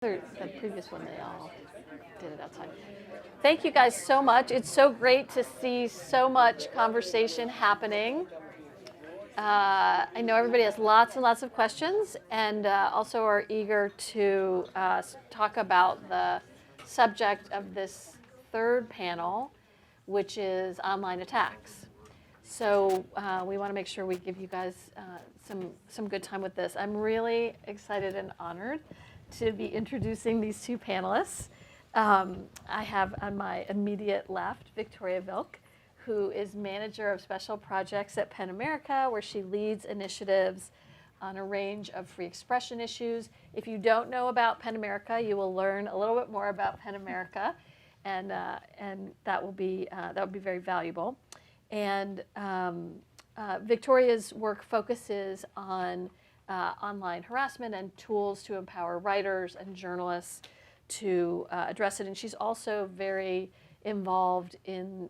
The previous one, they all did it outside. Thank you guys so much. It's so great to see so much conversation happening. I know everybody has lots and lots of questions, and also are eager to talk about the subject of this third panel, which is online attacks. So we want to make sure we give you guys some good time with this. I'm really excited and honored to be introducing these two panelists. I have on my immediate left Viktorya Vilk, who is manager of special projects at PEN America, where she leads initiatives on a range of free expression issues. If you don't know about PEN America, you will learn a little bit more about PEN America, and that will be very valuable. And Viktorya's work focuses on online harassment and tools to empower writers and journalists to address it. And she's also very involved in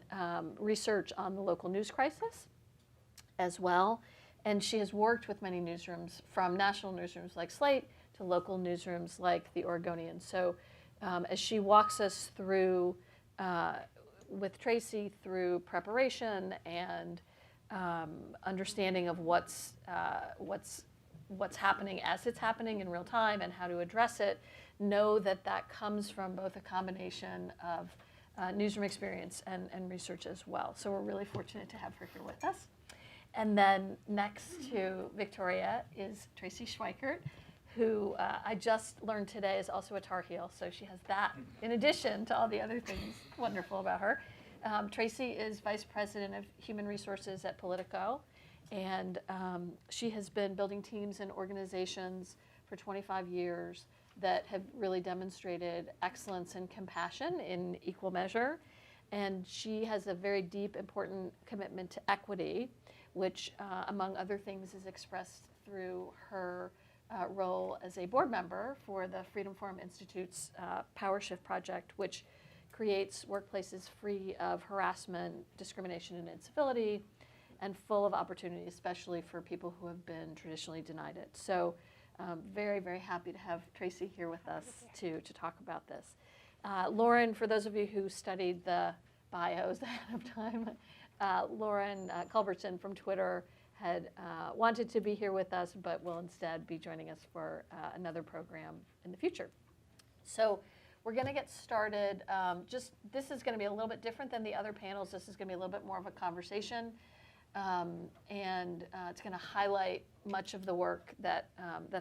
research on the local news crisis as well. And she has worked with many newsrooms, from national newsrooms like Slate to local newsrooms like the Oregonian. So as she walks us through, with Tracie, through preparation and understanding of what's happening as it's happening in real time and how to address it, know that that comes from both a combination of newsroom experience and research as well. So we're really fortunate to have her here with us. And then next to Viktorya is Tracie Schweikert, who I just learned today is also a Tar Heel. So she has that in addition to all the other things wonderful about her. Tracie is Vice President of Human Resources at Politico. And she has been building teams and organizations for 25 years that have really demonstrated excellence and compassion in equal measure. And she has a very deep, important commitment to equity, which, among other things, is expressed through her role as a board member for the Freedom Forum Institute's Power Shift Project, which creates workplaces free of harassment, discrimination, and incivility, and full of opportunity, especially for people who have been traditionally denied it. So very, very happy to have Tracie here with us to talk about this. Lauren, for those of you who studied the bios ahead of time, Lauren Culbertson from Twitter had wanted to be here with us, but will instead be joining us for another program in the future. So we're going to get started. This is going to be a little bit different than the other panels. This is going to be a little bit more of a conversation. And it's going to highlight much of the work that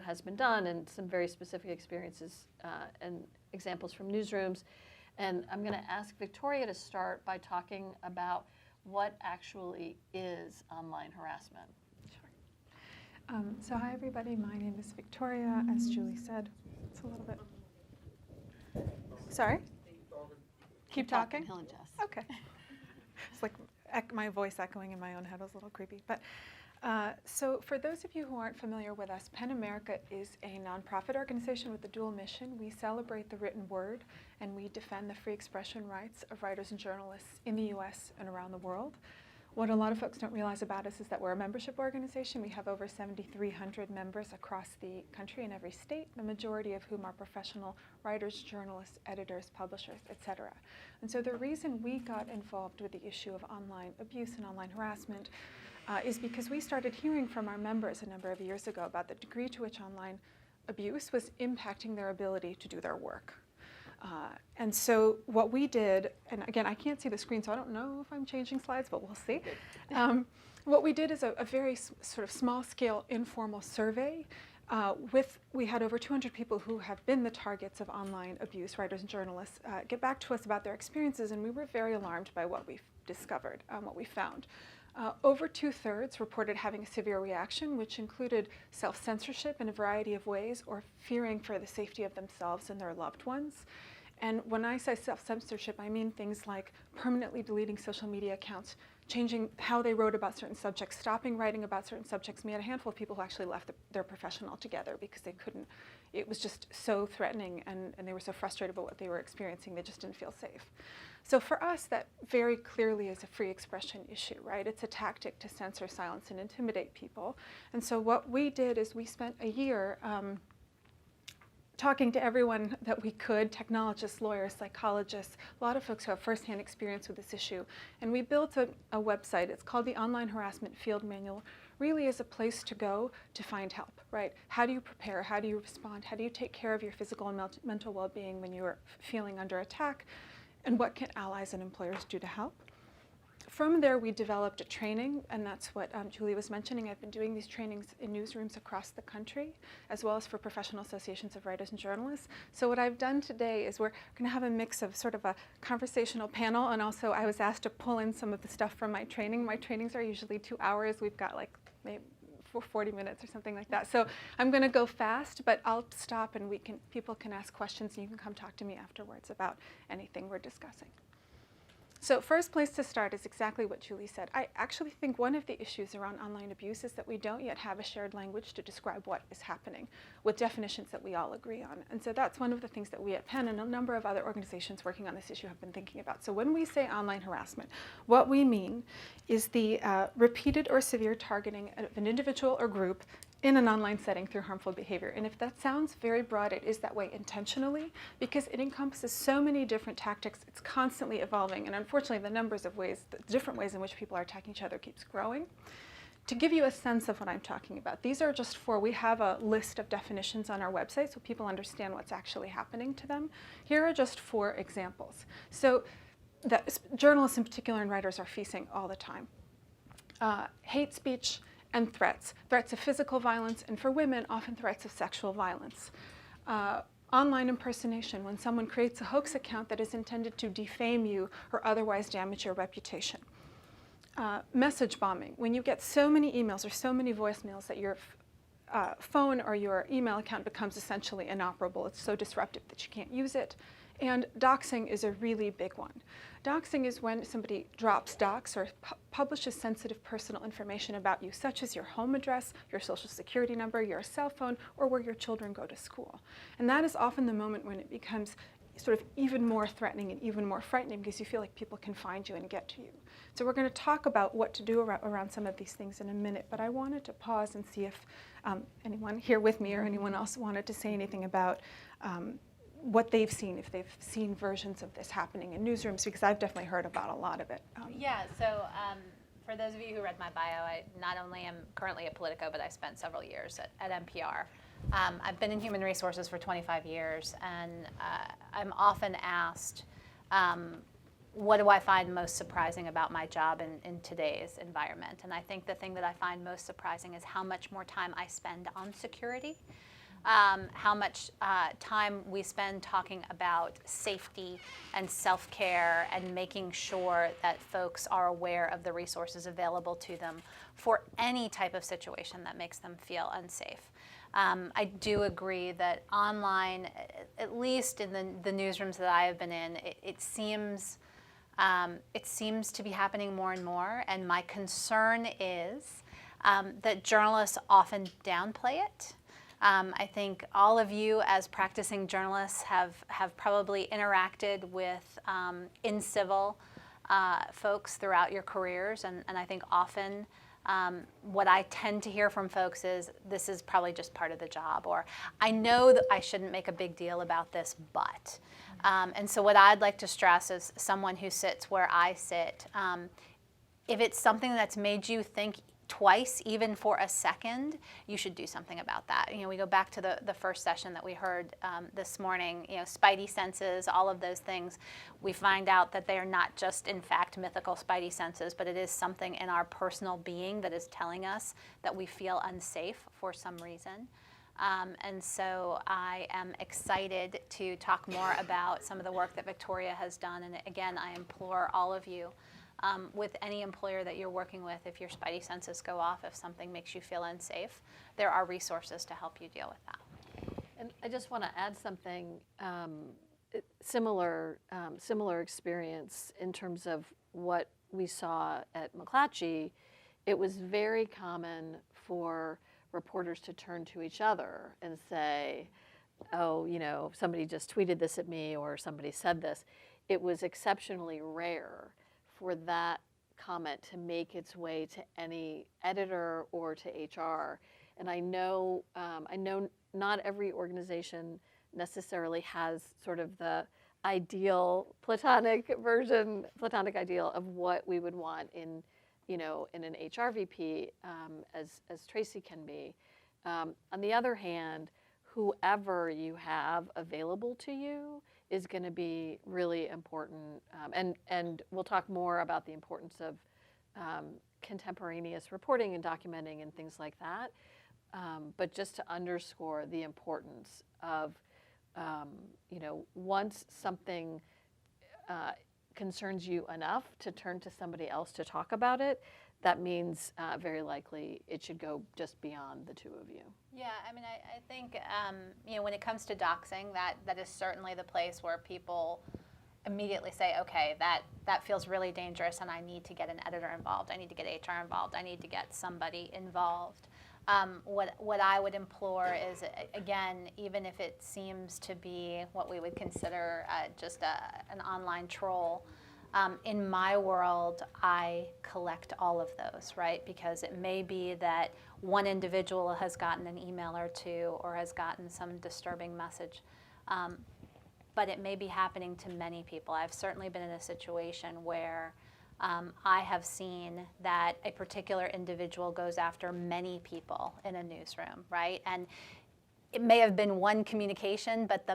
has been done and some very specific experiences and examples from newsrooms. And I'm going to ask Viktorya to start by talking about what actually is online harassment. Sure. So hi, everybody. My name is Viktorya. As Julie said, it's a little bit... Sorry? Keep talking? He'll adjust. Okay. It's like my voice echoing in my own head was a little creepy. But so for those of you who aren't familiar with us, PEN America is a nonprofit organization with a dual mission. We celebrate the written word, and we defend the free expression rights of writers and journalists in the US and around the world. What a lot of folks don't realize about us is that we're a membership organization. We have over 7,300 members across the country in every state, the majority of whom are professional writers, journalists, editors, publishers, etc. And so the reason we got involved with the issue of online abuse and online harassment is because we started hearing from our members a number of years ago about the degree to which online abuse was impacting their ability to do their work. And so what we did, and again, I can't see the screen, so I don't know if I'm changing slides, but we'll see. What we did is a very sort of small-scale informal survey. We had over 200 people who have been the targets of online abuse, writers and journalists, get back to us about their experiences, and we were very alarmed by what we discovered, what we found. Over 2/3 reported having a severe reaction, which included self-censorship in a variety of ways or fearing for the safety of themselves and their loved ones. And when I say self-censorship, I mean things like permanently deleting social media accounts, changing how they wrote about certain subjects, stopping writing about certain subjects. We had a handful of people who actually left their profession altogether because they couldn't, it was just so threatening, and they were so frustrated about what they were experiencing, they just didn't feel safe. So for us, that very clearly is a free expression issue, right? It's a tactic to censor, silence, and intimidate people. And so what we did is we spent a year talking to everyone that we could, technologists, lawyers, psychologists, a lot of folks who have firsthand experience with this issue. And we built a website. It's called the Online Harassment Field Manual. Really is a place to go to find help, right? How do you prepare? How do you respond? How do you take care of your physical and mental well-being when you are feeling under attack? And what can allies and employers do to help? From there, we developed a training, and that's what Julie was mentioning. I've been doing these trainings in newsrooms across the country, as well as for professional associations of writers and journalists. So what I've done today is we're going to have a mix of sort of a conversational panel, and also I was asked to pull in some of the stuff from my training. My trainings are usually 2 hours. We've got like maybe for 40 minutes or something like that. So I'm going to go fast, but I'll stop and people can ask questions, and you can come talk to me afterwards about anything we're discussing. So first place to start is exactly what Julie said. I actually think one of the issues around online abuse is that we don't yet have a shared language to describe what is happening with definitions that we all agree on. And so that's one of the things that we at Penn and a number of other organizations working on this issue have been thinking about. So when we say online harassment, what we mean is the repeated or severe targeting of an individual or group in an online setting through harmful behavior. And if that sounds very broad, it is that way intentionally, because it encompasses so many different tactics. It's constantly evolving, and unfortunately the numbers of ways, the different ways in which people are attacking each other keeps growing. To give you a sense of what I'm talking about, these are just 4. We have a list of definitions on our website so people understand what's actually happening to them. Here are just 4 examples. So that journalists in particular and writers are facing all the time. Hate speech and threats of physical violence, and for women, often threats of sexual violence. Online impersonation, when someone creates a hoax account that is intended to defame you or otherwise damage your reputation. Message bombing, when you get so many emails or so many voicemails that your phone or your email account becomes essentially inoperable. It's so disruptive that you can't use it. And doxing is a really big one. Doxing is when somebody drops dox or publishes sensitive personal information about you, such as your home address, your social security number, your cell phone, or where your children go to school. And that is often the moment when it becomes sort of even more threatening and even more frightening, because you feel like people can find you and get to you. So we're going to talk about what to do around some of these things in a minute, but I wanted to pause and see if anyone here with me or anyone else wanted to say anything about what they've seen, if they've seen versions of this happening in newsrooms, because I've definitely heard about a lot of it. Yeah, so for those of you who read my bio, I not only am currently at Politico, but I spent several years at NPR. I've been in human resources for 25 years, and I'm often asked, what do I find most surprising about my job in today's environment? And I think the thing that I find most surprising is how much more time I spend on security. How much time we spend talking about safety and self-care and making sure that folks are aware of the resources available to them for any type of situation that makes them feel unsafe. I do agree that online, at least in the newsrooms that I have been in, it seems to be happening more and more, and my concern is that journalists often downplay it. I think all of you as practicing journalists have probably interacted with incivil folks throughout your careers, and I think often what I tend to hear from folks is, this is probably just part of the job, or I know that I shouldn't make a big deal about this, but. And so what I'd like to stress as someone who sits where I sit, if it's something that's made you think twice, even for a second, you should do something about that. You know, we go back to the first session that we heard this morning, you know, spidey senses, all of those things. We find out that they are not just, in fact, mythical spidey senses, but it is something in our personal being that is telling us that we feel unsafe for some reason. And so I am excited to talk more about some of the work that Viktorya has done. And again, I implore all of you, with any employer that you're working with, if your spidey senses go off, if something makes you feel unsafe, there are resources to help you deal with that. And I just want to add something similar experience in terms of what we saw at McClatchy. It was very common for reporters to turn to each other and say, oh, you know, somebody just tweeted this at me, or somebody said this. It was exceptionally rare for that comment to make its way to any editor or to HR. And I know not every organization necessarily has sort of the ideal platonic ideal of what we would want in, in an HR VP, as Traci can be. On the other hand, whoever you have available to you is going to be really important. And we'll talk more about the importance of contemporaneous reporting and documenting and things like that. But just to underscore the importance of, once something concerns you enough to turn to somebody else to talk about it, that means very likely it should go just beyond the two of you. Yeah, I mean, I think, when it comes to doxing, that is certainly the place where people immediately say, okay, that feels really dangerous and I need to get an editor involved, I need to get HR involved, I need to get somebody involved. What I would implore is, again, even if it seems to be what we would consider just an online troll, in my world, I collect all of those, right? Because it may be that one individual has gotten an email or two or has gotten some disturbing message, but it may be happening to many people. I've certainly been in a situation where I have seen that a particular individual goes after many people in a newsroom, right? And it may have been one communication, but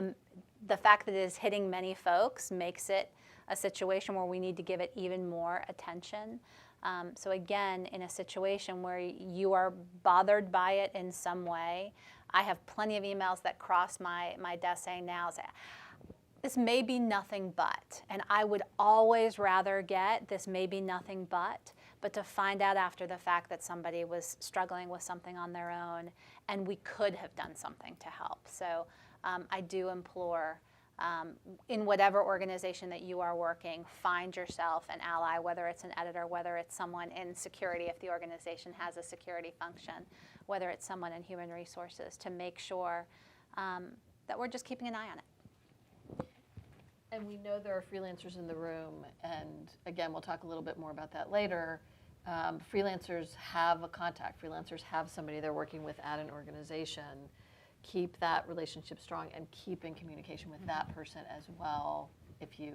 the fact that it is hitting many folks makes it a situation where we need to give it even more attention. So again, in a situation where you are bothered by it in some way, I have plenty of emails that cross my desk saying now, this may be nothing but, and I would always rather get this may be nothing but to find out after the fact that somebody was struggling with something on their own and we could have done something to help. So I do implore, in whatever organization that you are working, find yourself an ally, whether it's an editor, whether it's someone in security if the organization has a security function, whether it's someone in human resources, to make sure that we're just keeping an eye on it. And we know there are freelancers in the room, and again, we'll talk a little bit more about that later. Freelancers have a contact. Freelancers have somebody they're working with at an organization. Keep that relationship strong and keep in communication with that person as well if you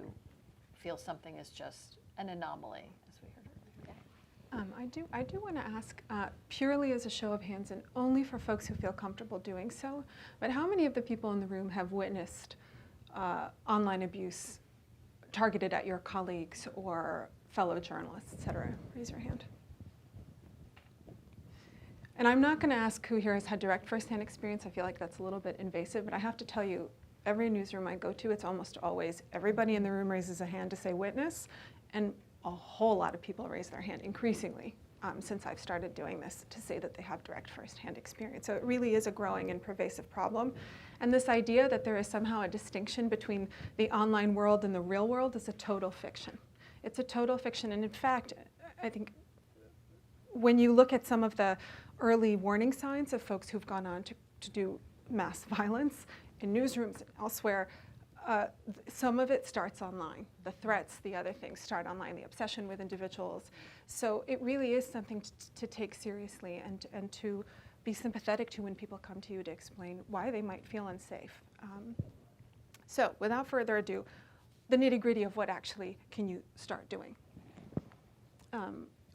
feel something is just an anomaly, as we heard earlier. I do want to ask, purely as a show of hands and only for folks who feel comfortable doing so, but how many of the people in the room have witnessed online abuse targeted at your colleagues or fellow journalists, et cetera? Raise your hand. And I'm not going to ask who here has had direct firsthand experience. I feel like that's a little bit invasive, but I have to tell you, every newsroom I go to, it's almost always everybody in the room raises a hand to say witness, and a whole lot of people raise their hand, increasingly, since I've started doing this, to say that they have direct firsthand experience. So it really is a growing and pervasive problem. And this idea that there is somehow a distinction between the online world and the real world is a total fiction. It's a total fiction, and in fact, I think when you look at some of the early warning signs of folks who've gone on to do mass violence in newsrooms and elsewhere, some of it starts online. The threats, the other things start online, the obsession with individuals. So it really is something to take seriously and to be sympathetic to when people come to you to explain why they might feel unsafe. So without further ado, the nitty-gritty of what actually can you start doing.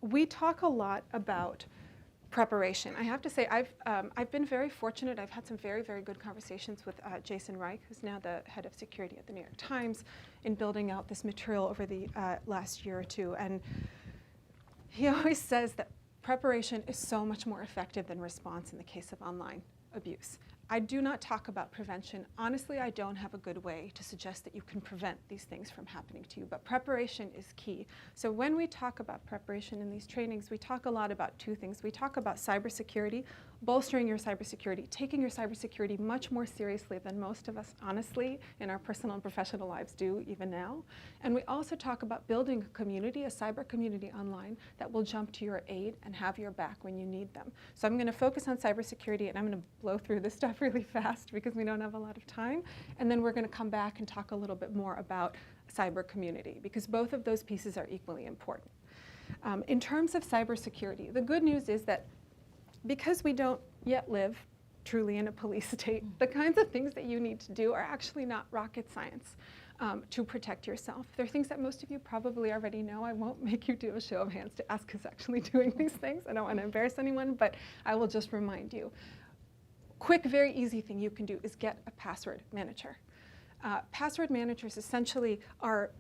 We talk a lot about preparation. I have to say, I've been very fortunate. I've had some very, very good conversations with Jason Reich, who's now the head of security at the New York Times, in building out this material over the last year or two. And he always says that preparation is so much more effective than response in the case of online abuse. I do not talk about prevention. Honestly, I don't have a good way to suggest that you can prevent these things from happening to you, but preparation is key. So when we talk about preparation in these trainings, we talk a lot about two things. We talk about cybersecurity, bolstering your cybersecurity, taking your cybersecurity much more seriously than most of us, honestly, in our personal and professional lives do even now. And we also talk about building a community, a cyber community online that will jump to your aid and have your back when you need them. So I'm going to focus on cybersecurity, and I'm going to blow through this stuff really fast because we don't have a lot of time. And then we're going to come back and talk a little bit more about cyber community, because both of those pieces are equally important. In terms of cybersecurity, the good news is that because we don't yet live truly in a police state. The kinds of things that you need to do are actually not rocket science to protect yourself. They're things that most of you probably already know. I won't make you do a show of hands to ask who's actually doing these things. I don't want to embarrass anyone, but I will just remind you. Quick, very easy thing you can do is get a password manager. Password managers essentially are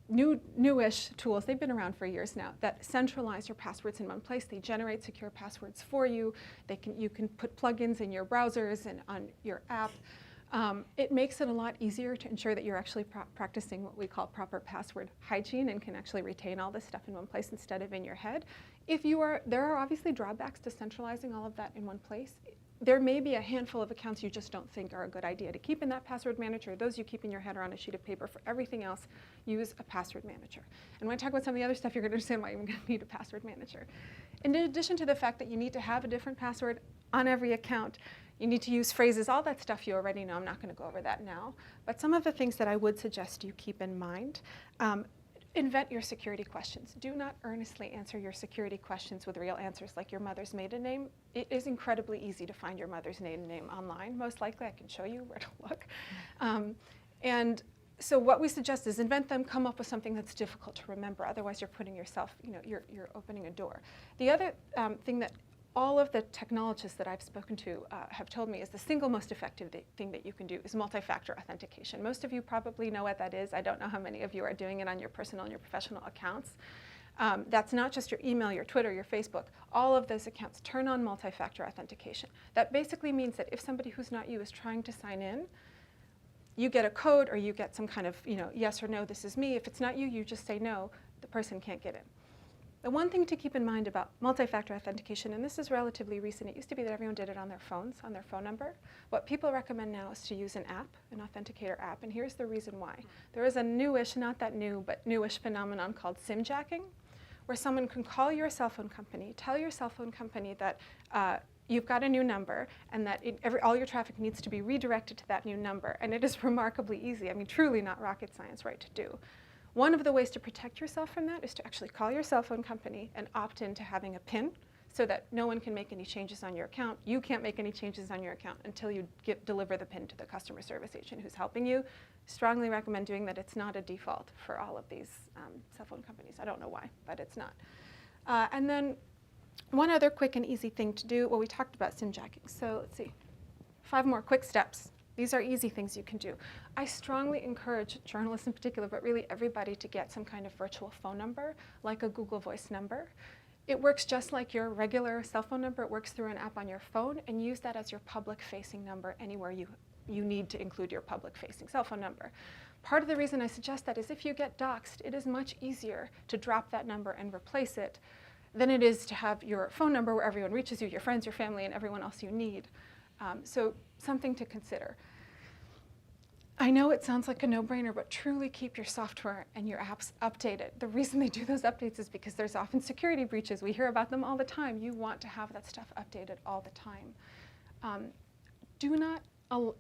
newish tools. They've been around for years now that centralize your passwords in one place. They generate secure passwords for you. You can put plugins in your browsers and on your app. It makes it a lot easier to ensure that you're actually practicing what we call proper password hygiene and can actually retain all this stuff in one place instead of in your head. There are obviously drawbacks to centralizing all of that in one place. There may be a handful of accounts you just don't think are a good idea to keep in that password manager. Those you keep in your head or on a sheet of paper. For everything else, use a password manager. And when I talk about some of the other stuff, you're going to understand why you're going to need a password manager. In addition to the fact that you need to have a different password on every account, you need to use phrases, all that stuff you already know. I'm not going to go over that now. But some of the things that I would suggest you keep in mind. Invent your security questions. Do not earnestly answer your security questions with real answers like your mother's maiden name. It is incredibly easy to find your mother's maiden name online. Most likely, I can show you where to look. And so what we suggest is invent them, come up with something that's difficult to remember. Otherwise, you're putting yourself, you're opening a door. The other thing that all of the technologists that I've spoken to have told me is the single most effective thing that you can do is multi-factor authentication. Most of you probably know what that is. I don't know how many of you are doing it on your personal and your professional accounts. That's not just your email, your Twitter, your Facebook. All of those accounts turn on multi-factor authentication. That basically means that if somebody who's not you is trying to sign in, you get a code or you get some kind of yes or no, this is me. If it's not you, you just say no, the person can't get in. The one thing to keep in mind about multi-factor authentication, and this is relatively recent, it used to be that everyone did it on their phones, on their phone number. What people recommend now is to use an app, an authenticator app, and here's the reason why. There is a newish, not that new, but newish phenomenon called SIM jacking, where someone can call your cell phone company, tell your cell phone company that you've got a new number and that all your traffic needs to be redirected to that new number, and it is remarkably easy. I mean, truly not rocket science, right, to do. One of the ways to protect yourself from that is to actually call your cell phone company and opt in to having a PIN so that no one can make any changes on your account. You can't make any changes on your account until you deliver the PIN to the customer service agent who's helping you. Strongly recommend doing that. It's not a default for all of these cell phone companies. I don't know why, but it's not. And then one other quick and easy thing to do, well, we talked about SIM jacking. So let's see, 5 more quick steps. These are easy things you can do. I strongly encourage journalists in particular, but really everybody, to get some kind of virtual phone number, like a Google Voice number. It works just like your regular cell phone number. It works through an app on your phone, and use that as your public-facing number anywhere you need to include your public-facing cell phone number. Part of the reason I suggest that is if you get doxxed, it is much easier to drop that number and replace it than it is to have your phone number where everyone reaches you, your friends, your family, and everyone else you need. So something to consider. I know it sounds like a no-brainer, but truly keep your software and your apps updated. The reason they do those updates is because there's often security breaches. We hear about them all the time. You want to have that stuff updated all the time. Do not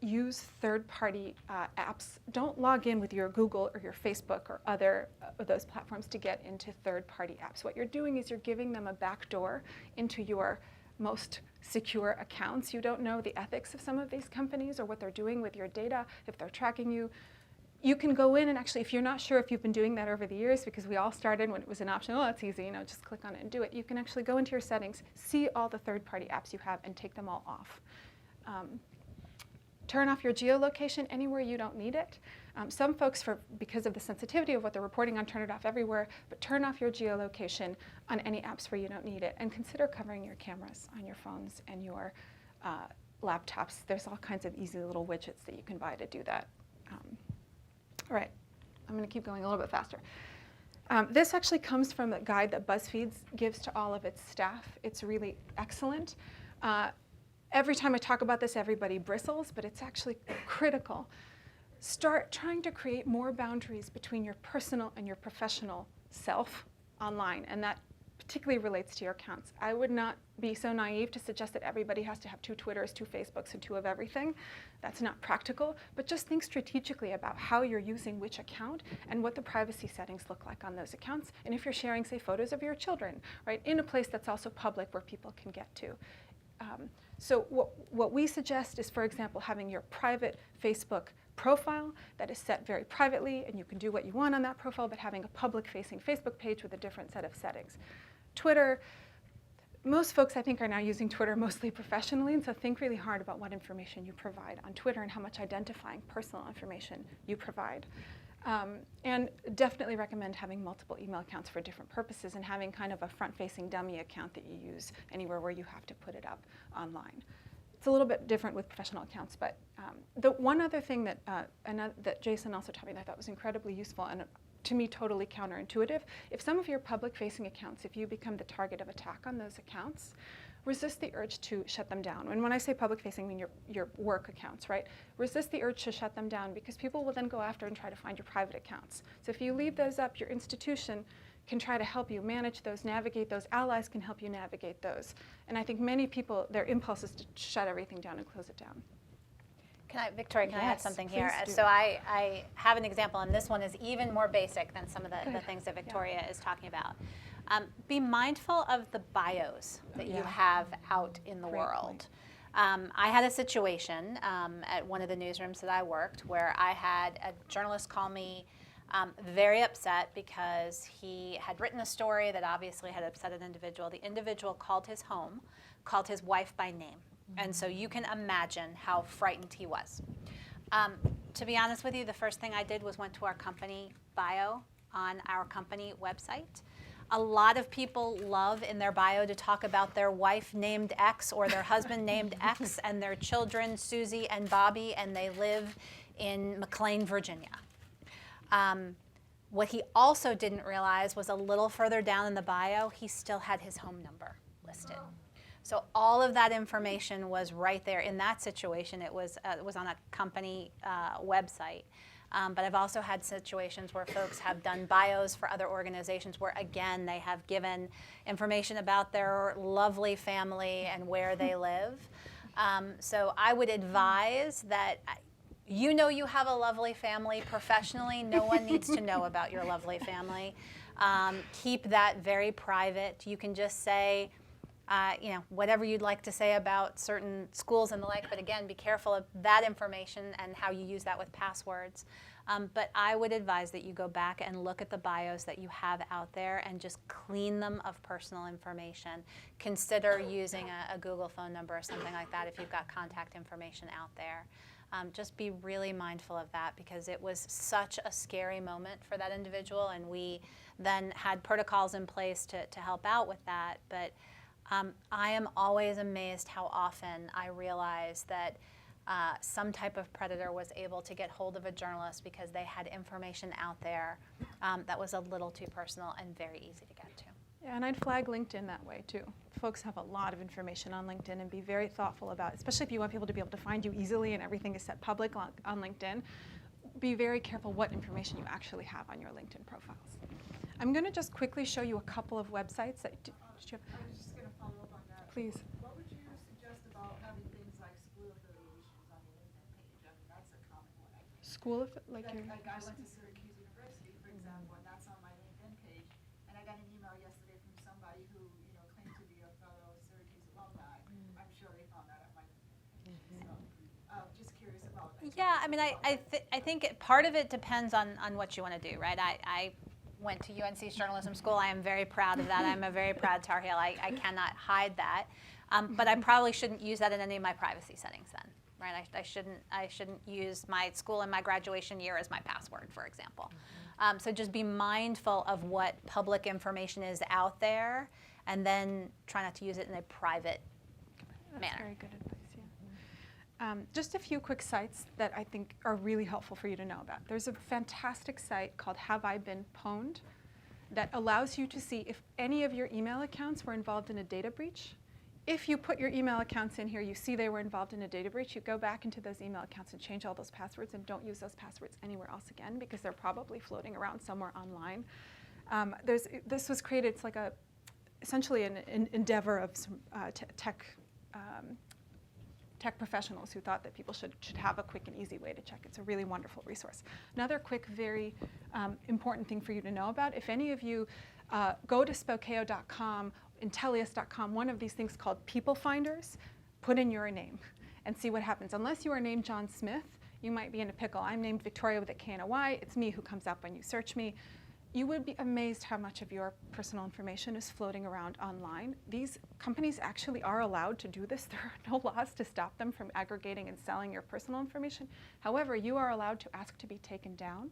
use third-party apps. Don't log in with your Google or your Facebook or other of those platforms to get into third-party apps. What you're doing is you're giving them a backdoor into your most secure accounts. You don't know the ethics of some of these companies or what they're doing with your data, if they're tracking you. You can go in and actually, if you're not sure if you've been doing that over the years, because we all started when it was an option, oh, it's easy, just click on it and do it. You can actually go into your settings, see all the third-party apps you have, and take them all off. Turn off your geolocation anywhere you don't need it. Some folks, because of the sensitivity of what they're reporting on, turn it off everywhere, but turn off your geolocation on any apps where you don't need it, and consider covering your cameras on your phones and your laptops. There's all kinds of easy little widgets that you can buy to do that. All right, I'm going to keep going a little bit faster. This actually comes from a guide that BuzzFeed gives to all of its staff. It's really excellent. Every time I talk about this, everybody bristles, but it's actually critical. Start trying to create more boundaries between your personal and your professional self online, and that particularly relates to your accounts. I would not be so naive to suggest that everybody has to have 2 Twitters, 2 Facebooks, and 2 of everything. That's not practical, but just think strategically about how you're using which account and what the privacy settings look like on those accounts, and if you're sharing, say, photos of your children, right, in a place that's also public where people can get to. So what we suggest is, for example, having your private Facebook profile that is set very privately, and you can do what you want on that profile, but having a public-facing Facebook page with a different set of settings. Twitter, most folks, I think, are now using Twitter mostly professionally, and so think really hard about what information you provide on Twitter and how much identifying personal information you provide. And definitely recommend having multiple email accounts for different purposes and having kind of a front-facing dummy account that you use anywhere where you have to put it up online. It's a little bit different with professional accounts, but the one other thing that, that Jason also taught me that I thought was incredibly useful and to me totally counterintuitive, if some of your public-facing accounts, if you become the target of attack on those accounts, resist the urge to shut them down. And when I say public-facing, I mean your work accounts, right? Resist the urge to shut them down because people will then go after and try to find your private accounts. So if you leave those up, your institution can try to help you manage those, navigate those. Allies can help you navigate those. And I think many people, their impulse is to shut everything down and close it down. Victoria, can I add Yes, something here? please do. So I have an example, and this one is even more basic than some of the things that Victoria is talking about. Be mindful of the bios that you have out in the world. I had a situation at one of the newsrooms that I worked where I had a journalist call me very upset because he had written a story that obviously had upset an individual. The individual called his home, called his wife by name. And so you can imagine how frightened he was. To be honest with you, the first thing I did was went to our company bio on our company website. A lot of people love in their bio to talk about their wife named X or their husband named X and their children Susie and Bobby, and they live in McLean, Virginia. What he also didn't realize was a little further down in the bio, he still had his home number listed. So all of that information was right there. In that situation, it was on a company website. But I've also had situations where folks have done bios for other organizations where, again, they have given information about their lovely family and where they live. So I would advise that you know you have a lovely family professionally. No one needs to know about your lovely family. Keep that very private. You can just say, whatever you'd like to say about certain schools and the like, but again, be careful of that information and how you use that with passwords. But I would advise that you go back and look at the bios that you have out there and just clean them of personal information. Consider using a Google phone number or something like that if you've got contact information out there. Just be really mindful of that because it was such a scary moment for that individual, and we then had protocols in place to help out with that. But I am always amazed how often I realize that some type of predator was able to get hold of a journalist because they had information out there that was a little too personal and very easy to get to. Yeah, and I'd flag LinkedIn that way too. Folks have a lot of information on LinkedIn, and be very thoughtful about, especially if you want people to be able to find you easily and everything is set public on LinkedIn, be very careful what information you actually have on your LinkedIn profiles. I'm going to just quickly show you a couple of websites that I was just going to follow up on that. Please. What would you suggest about having things like school affiliations on your LinkedIn page? I mean, that's a common one, I think. School, like I went to Syracuse University, for example, and that's on my LinkedIn page. And I got an email yesterday from somebody who, claimed to be a fellow Syracuse alumni. I'm sure they found that on my LinkedIn page. So, just curious about that. Yeah, I mean, I think part of it depends on what you want to do, right? I went to UNC's journalism school. I am very proud of that. I'm a very proud Tar Heel. I cannot hide that. But I probably shouldn't use that in any of my privacy settings then, right? I shouldn't use my school and my graduation year as my password, for example. So just be mindful of what public information is out there, and then try not to use it in a private manner. That's very good advice. Just a few quick sites that I think are really helpful for you to know about. There's a fantastic site called Have I Been Pwned that allows you to see if any of your email accounts were involved in a data breach. If you put your email accounts in here, you see they were involved in a data breach, you go back into those email accounts and change all those passwords and don't use those passwords anywhere else again because they're probably floating around somewhere online. This was created, it's like essentially an endeavor of some tech professionals who thought that people should have a quick and easy way to check. It's a really wonderful resource. Another quick, very important thing for you to know about, if any of you go to Spokeo.com, Intellius.com, one of these things called People Finders, put in your name and see what happens. Unless you are named John Smith, you might be in a pickle. I'm named Victoria with a K and a Y. It's me who comes up when you search me. You would be amazed how much of your personal information is floating around online. These companies actually are allowed to do this. There are no laws to stop them from aggregating and selling your personal information. However, you are allowed to ask to be taken down.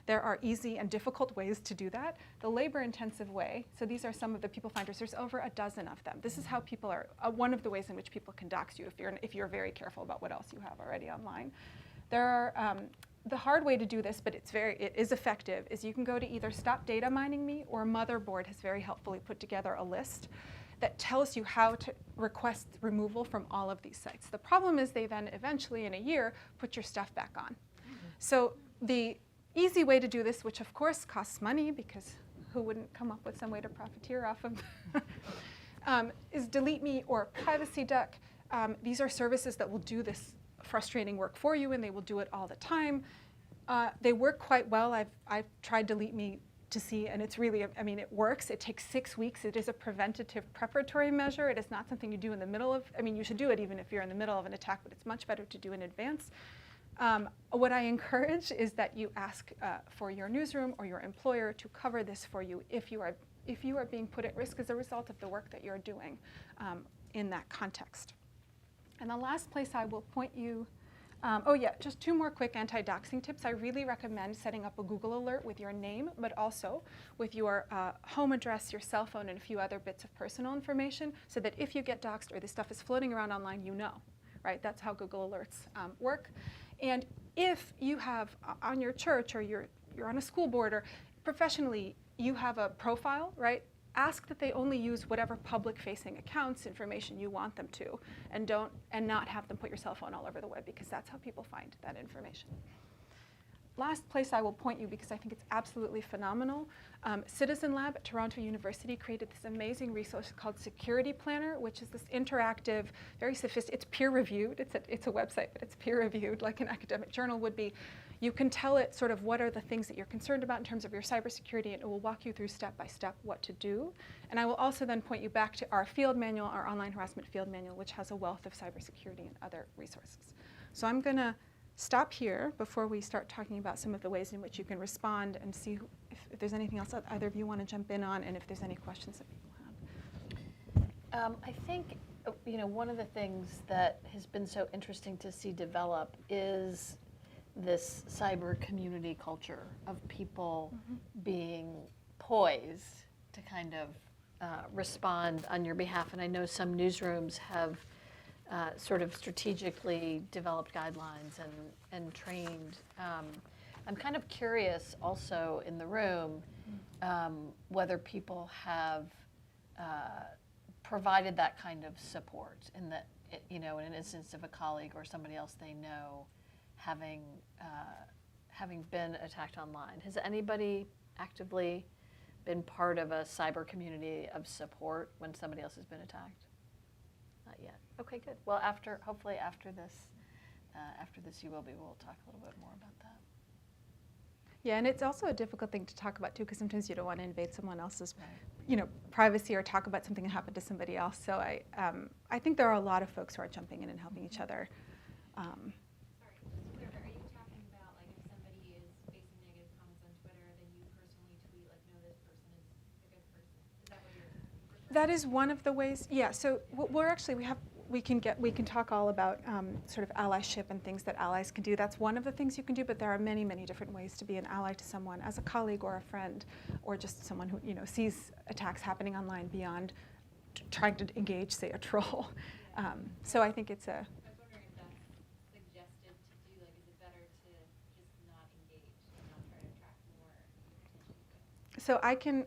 There are easy and difficult ways to do that. The labor-intensive way, so these are some of the people finders. There's over a dozen of them. This is how people are, one of the ways in which people can dox you if you're very careful about what else you have already online. There are, the hard way to do this, but it is effective, is you can go to either Stop Data Mining Me or Motherboard has very helpfully put together a list that tells you how to request removal from all of these sites. The problem is they then eventually in a year put your stuff back on. So the easy way to do this, which of course costs money because who wouldn't come up with some way to profiteer off of, is Delete Me or Privacy Duck. These are services that will do this frustrating work for you, and they will do it all the time. They work quite well. I've tried Delete Me to see, and it's really, I mean, it works. It takes 6 weeks. It is a preventative preparatory measure. It is not something you do in the middle of, I mean, you should do it even if you're in the middle of an attack, but it's much better to do in advance. What I encourage is that you ask for your newsroom or your employer to cover this for you if you are being put at risk as a result of the work that you're doing in that context. And the last place I will point you, oh yeah, just 2 more quick anti-doxing tips. I really recommend setting up a Google alert with your name, but also with your home address, your cell phone, and a few other bits of personal information so that if you get doxed or this stuff is floating around online, you know, right? That's how Google alerts work. And if you have on your church or you're on a school board or professionally, you have a profile, right? Ask that they only use whatever public-facing accounts information you want them to, and not have them put your cell phone all over the web, because that's how people find that information. Last place I will point you, because I think it's absolutely phenomenal, Citizen Lab at Toronto University created this amazing resource called Security Planner, which is this interactive, very sophisticated, it's peer-reviewed, it's a website, but it's peer-reviewed like an academic journal would be. You can tell it sort of what are the things that you're concerned about in terms of your cybersecurity, and it will walk you through step by step what to do. And I will also then point you back to our field manual, our online harassment field manual, which has a wealth of cybersecurity and other resources. So I'm going to stop here before we start talking about some of the ways in which you can respond and see if there's anything else that either of you want to jump in on, and if there's any questions that people have. I think one of the things that has been so interesting to see develop is this cyber community culture of people being poised to kind of respond on your behalf. And I know some newsrooms have sort of strategically developed guidelines and trained. I'm kind of curious also in the room whether people have provided that kind of support in that, in an instance of a colleague or somebody else they know having been attacked online. Has anybody actively been part of a cyber community of support when somebody else has been attacked? Not yet. Okay, good. Well, hopefully after this you will be. We'll talk a little bit more about that. Yeah, and it's also a difficult thing to talk about too, because sometimes you don't want to invade someone else's, privacy or talk about something that happened to somebody else. So I think there are a lot of folks who are jumping in and helping each other. Sorry, just clear, are you talking about like if somebody is facing negative comments on Twitter, then you personally tweet like, no, this person is a good person? Is that what you're referring to? That is one of the ways. Yeah. So we can talk all about sort of allyship and things that allies can do. That's one of the things you can do, but there are many, many different ways to be an ally to someone as a colleague or a friend, or just someone who sees attacks happening online beyond trying to engage, say, a troll. So I think it's a. I was wondering if that's suggested to do. Like, is it better to just not engage and not try to attract more attention? So I can,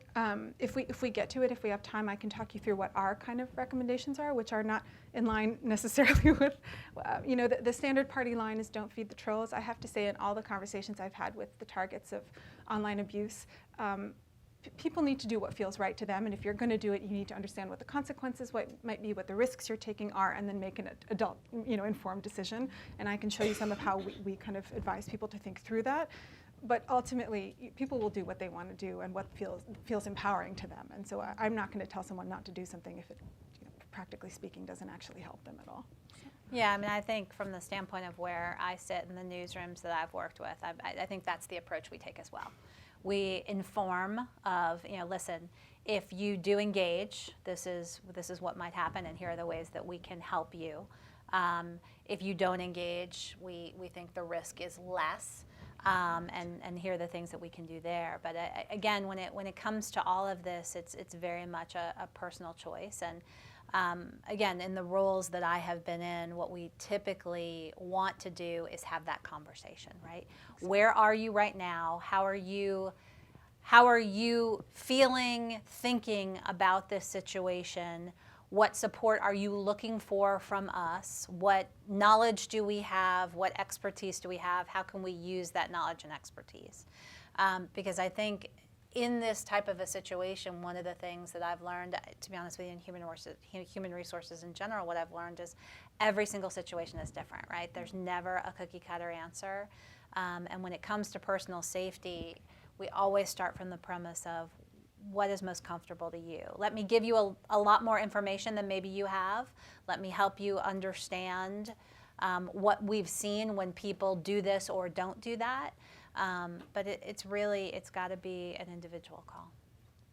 if we get to it, if we have time, I can talk you through what our kind of recommendations are, which are not in line necessarily with, the standard party line is don't feed the trolls. I have to say, in all the conversations I've had with the targets of online abuse, people need to do what feels right to them, and if you're going to do it, you need to understand what the consequences might be, what the risks you're taking are, and then make an adult, informed decision. And I can show you some of how we kind of advise people to think through that. But ultimately, people will do what they want to do and what feels empowering to them. And so I'm not going to tell someone not to do something if it, practically speaking, doesn't actually help them at all. Yeah, I mean, I think from the standpoint of where I sit in the newsrooms that I've worked with, I think that's the approach we take as well. We inform of, listen, if you do engage, this is what might happen, and here are the ways that we can help you. If you don't engage, we think the risk is less, and here are the things that we can do there. But again, when it comes to all of this, it's very much a personal choice. And again, in the roles that I have been in, what we typically want to do is have that conversation, right? Where are you right now? How are you feeling, thinking about this situation? What support are you looking for from us? What knowledge do we have? What expertise do we have? How can we use that knowledge and expertise? Because I think in this type of a situation, one of the things that I've learned, to be honest with you, in human resources in general, what I've learned is every single situation is different, right? There's never a cookie cutter answer. And when it comes to personal safety, we always start from the premise of what is most comfortable to you. Let me give you a lot more information than maybe you have. Let me help you understand what we've seen when people do this or don't do that. But it's got to be an individual call.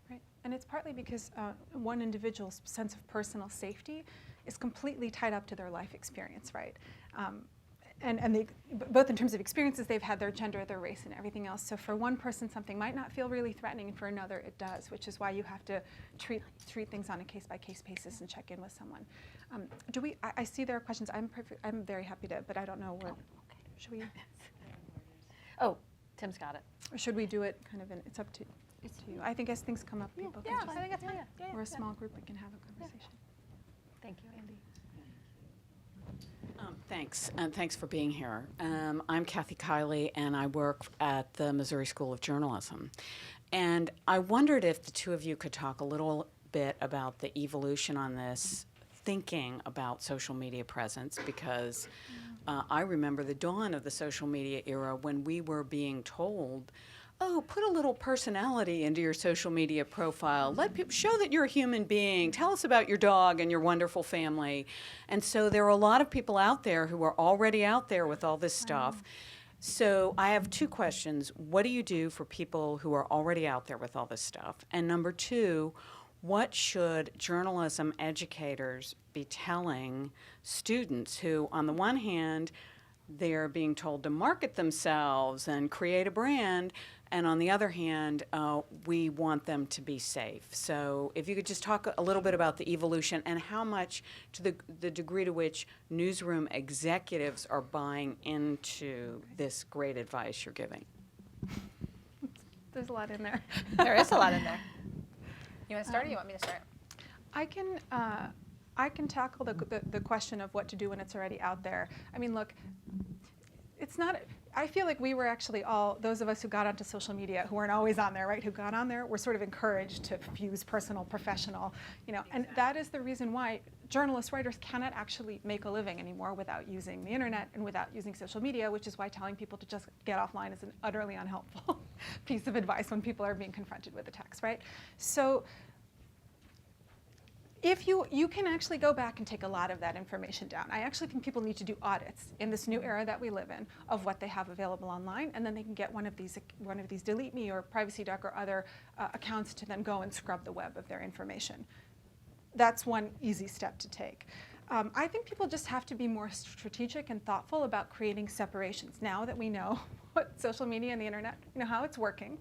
Right, and it's partly because one individual's sense of personal safety is completely tied up to their life experience, right? And both in terms of experiences they've had, their gender, their race, and everything else. So for one person, something might not feel really threatening, and for another, it does, which is why you have to treat things on a case-by-case basis and check in with someone. I see there are questions. I'm very happy to, but I don't know what. Should we? Oh, Tim's got it. Or should we do it kind of it's up to you. I think as things come up, people can just, I think that's fine. we're a small group, we can have a conversation. Thank you, Andy. Thanks, and thanks for being here. I'm Kathy Kiley, and I work at the Missouri School of Journalism. And I wondered if the two of you could talk a little bit about the evolution on this thinking about social media presence, because I remember the dawn of the social media era when we were being told, oh, put a little personality into your social media profile. Let people show that you're a human being. Tell us about your dog and your wonderful family. And so there are a lot of people out there who are already out there with all this stuff. So I have two questions. What do you do for people who are already out there with all this stuff? And number two, what should journalism educators be telling students who, on the one hand, they're being told to market themselves and create a brand, and on the other hand, we want them to be safe. So if you could just talk a little bit about the evolution and how much, to the degree to which newsroom executives are buying into this great advice you're giving. There's a lot in there. There is a lot in there. You want to start or you want me to start? I can tackle the question of what to do when it's already out there. I mean, look, it's not, I feel like we were actually all, those of us who got onto social media, who weren't always on there, right, who got on there, were sort of encouraged to fuse personal, professional, and that is the reason why journalists, writers cannot actually make a living anymore without using the internet and without using social media, which is why telling people to just get offline is an utterly unhelpful piece of advice when people are being confronted with a text, right? So if you can actually go back and take a lot of that information down. I actually think people need to do audits in this new era that we live in of what they have available online, and then they can get one of these Delete Me or Privacy Duck or other accounts to then go and scrub the web of their information. That's one easy step to take. I think people just have to be more strategic and thoughtful about creating separations now that we know what social media and the internet, how it's working,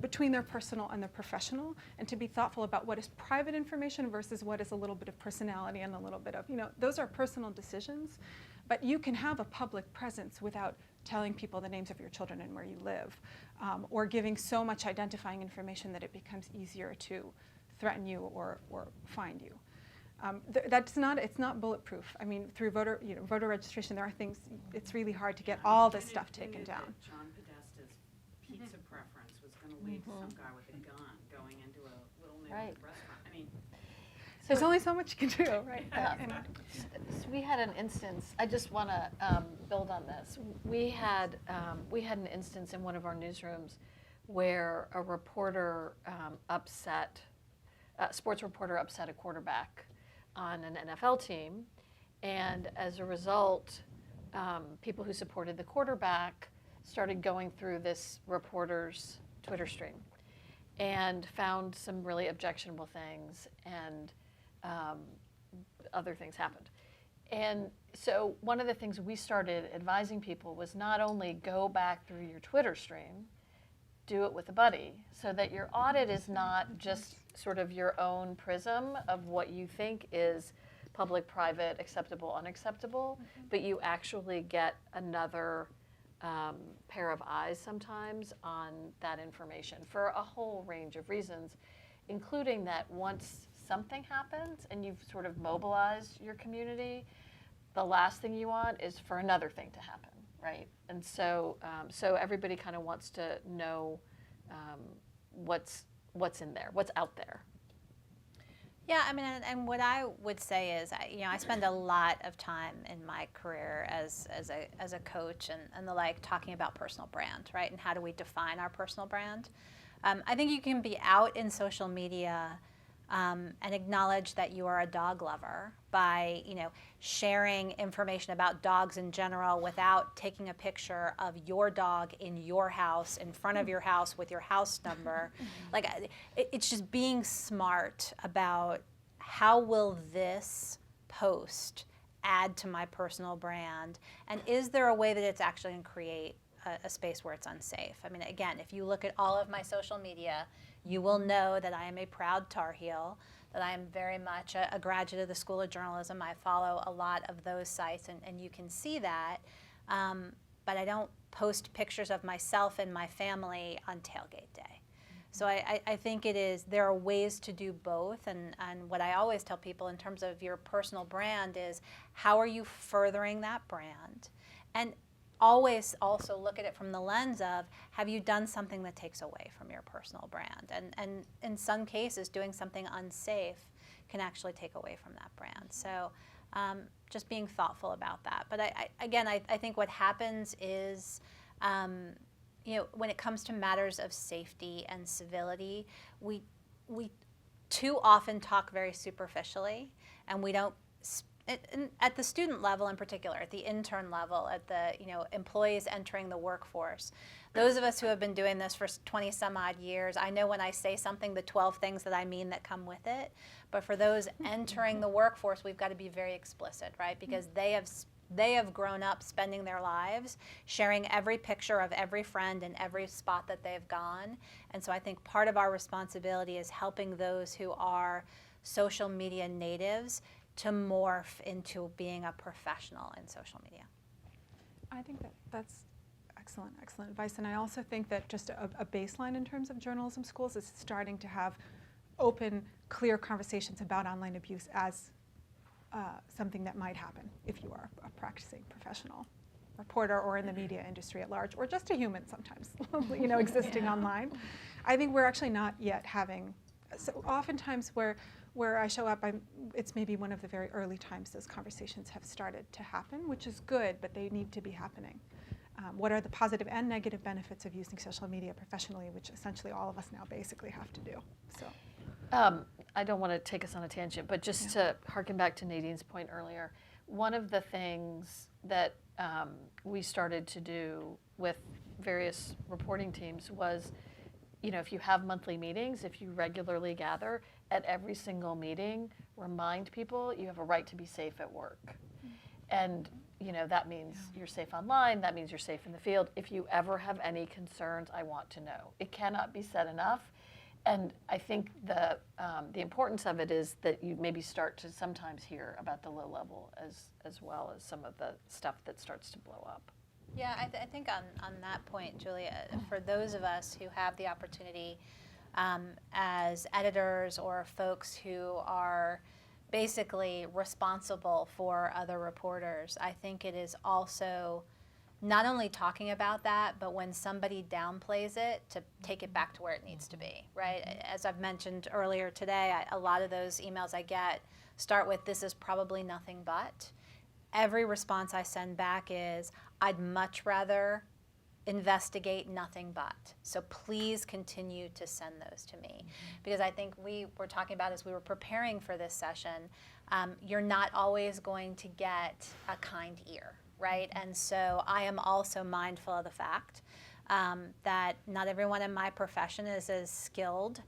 between their personal and their professional, and to be thoughtful about what is private information versus what is a little bit of personality and a little bit of, those are personal decisions, but you can have a public presence without telling people the names of your children and where you live, or giving so much identifying information that it becomes easier to threaten you or find you. It's not bulletproof. I mean, through voter registration, there are things, it's really hard to get all this stuff taken down. John Podesta's pizza preference was going to lead to some guy with a gun going into a little neighborhood restaurant. I mean, there's only so much you can do, right? So we had an instance. I just want to build on this. We had an instance in one of our newsrooms where a reporter sports reporter upset a quarterback on an NFL team, And as a result, people who supported the quarterback started going through this reporter's Twitter stream and found some really objectionable things, and other things happened. And so one of the things we started advising people was not only go back through your Twitter stream, do it with a buddy, so that your audit is not just sort of your own prism of what you think is public, private, acceptable, unacceptable, but you actually get another pair of eyes sometimes on that information for a whole range of reasons, including that once something happens and you've sort of mobilized your community, the last thing you want is for another thing to happen, right? And so, so everybody kind of wants to know what's in there, what's out there. Yeah, I mean, and what I would say is, I spend a lot of time in my career as a coach and the like, talking about personal brand, right? And how do we define our personal brand? I think you can be out in social media and acknowledge that you are a dog lover by, sharing information about dogs in general without taking a picture of your dog in your house, in front of your house with your house number. Like, it's just being smart about how will this post add to my personal brand, and is there a way that it's actually going to create a space where it's unsafe? I mean, again, if you look at all of my social media, you will know that I am a proud Tar Heel, that I am very much a graduate of the School of Journalism. I follow a lot of those sites, and you can see that. But I don't post pictures of myself and my family on tailgate day. So I think there are ways to do both. And what I always tell people in terms of your personal brand is, how are you furthering that brand? And always also look at it from the lens of, have you done something that takes away from your personal brand? And in some cases, doing something unsafe can actually take away from that brand. So just being thoughtful about that. But I think what happens is, when it comes to matters of safety and civility, we too often talk very superficially, and we don't at the student level in particular, at the intern level, at the employees entering the workforce. Those of us who have been doing this for 20 some odd years, I know when I say something, the 12 things that I mean that come with it. But for those entering the workforce, we've got to be very explicit, right? Because they have grown up spending their lives sharing every picture of every friend in every spot that they've gone. And so I think part of our responsibility is helping those who are social media natives to morph into being a professional in social media. I think that's excellent advice. And I also think that just a baseline in terms of journalism schools is starting to have open, clear conversations about online abuse as something that might happen if you are a practicing professional reporter or in the media industry at large, or just a human sometimes, existing online. I think we're actually not yet having, so oftentimes where I show up, it's maybe one of the very early times those conversations have started to happen, which is good, but they need to be happening. What are the positive and negative benefits of using social media professionally, which essentially all of us now basically have to do. So, I don't want to take us on a tangent, but just to harken back to Nadine's point earlier, one of the things that we started to do with various reporting teams was, if you have monthly meetings, if you regularly gather, at every single meeting, remind people you have a right to be safe at work. And that means you're safe online, that means you're safe in the field. If you ever have any concerns, I want to know. It cannot be said enough. And I think the importance of it is that you maybe start to sometimes hear about the low level as well as some of the stuff that starts to blow up. Yeah, I think on that point, Julia, for those of us who have the opportunity as editors or folks who are basically responsible for other reporters, I think it is also not only talking about that, but when somebody downplays it, to take it back to where it needs to be, right? As I've mentioned earlier today, a lot of those emails I get start with, "This is probably nothing but." Every response I send back is, I'd much rather investigate nothing but. So please continue to send those to me, because I think we were talking about as we were preparing for this session, you're not always going to get a kind ear, right? And so I am also mindful of the fact that not everyone in my profession is as skilled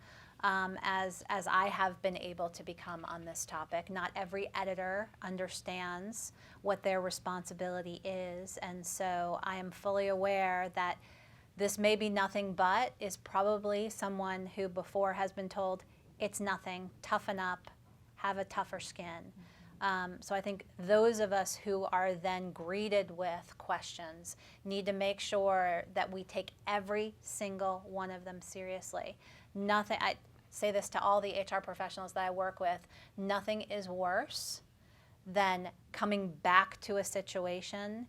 as I have been able to become on this topic. Not every editor understands what their responsibility is, and so I am fully aware that this may be nothing but is probably someone who before has been told, it's nothing, toughen up, have a tougher skin. So I think those of us who are then greeted with questions need to make sure that we take every single one of them seriously. Nothing, I say this to all the HR professionals that I work with, nothing is worse than coming back to a situation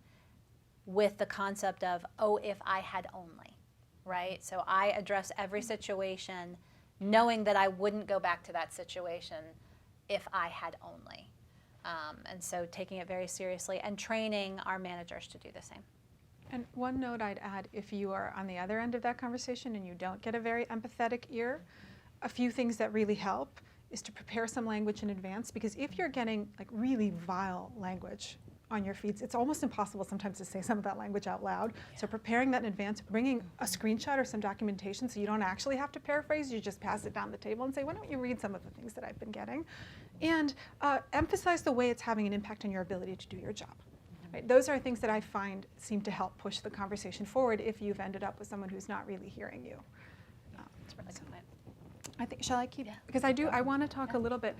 with the concept of, oh, if I had only, right? So I address every situation knowing that I wouldn't go back to that situation if I had only. And so taking it very seriously and training our managers to do the same. And one note I'd add, if you are on the other end of that conversation and you don't get a very empathetic ear, a few things that really help is to prepare some language in advance, because if you're getting like really vile language on your feeds, it's almost impossible sometimes to say some of that language out loud. Yeah. So preparing that in advance, bringing a screenshot or some documentation so you don't actually have to paraphrase, you just pass it down the table and say, why don't you read some of the things that I've been getting? And emphasize the way it's having an impact on your ability to do your job. Right? Those are things that I find seem to help push the conversation forward if you've ended up with someone who's not really hearing you. That's a really good point. I think, shall I keep? Yeah. Because I want to talk a little bit.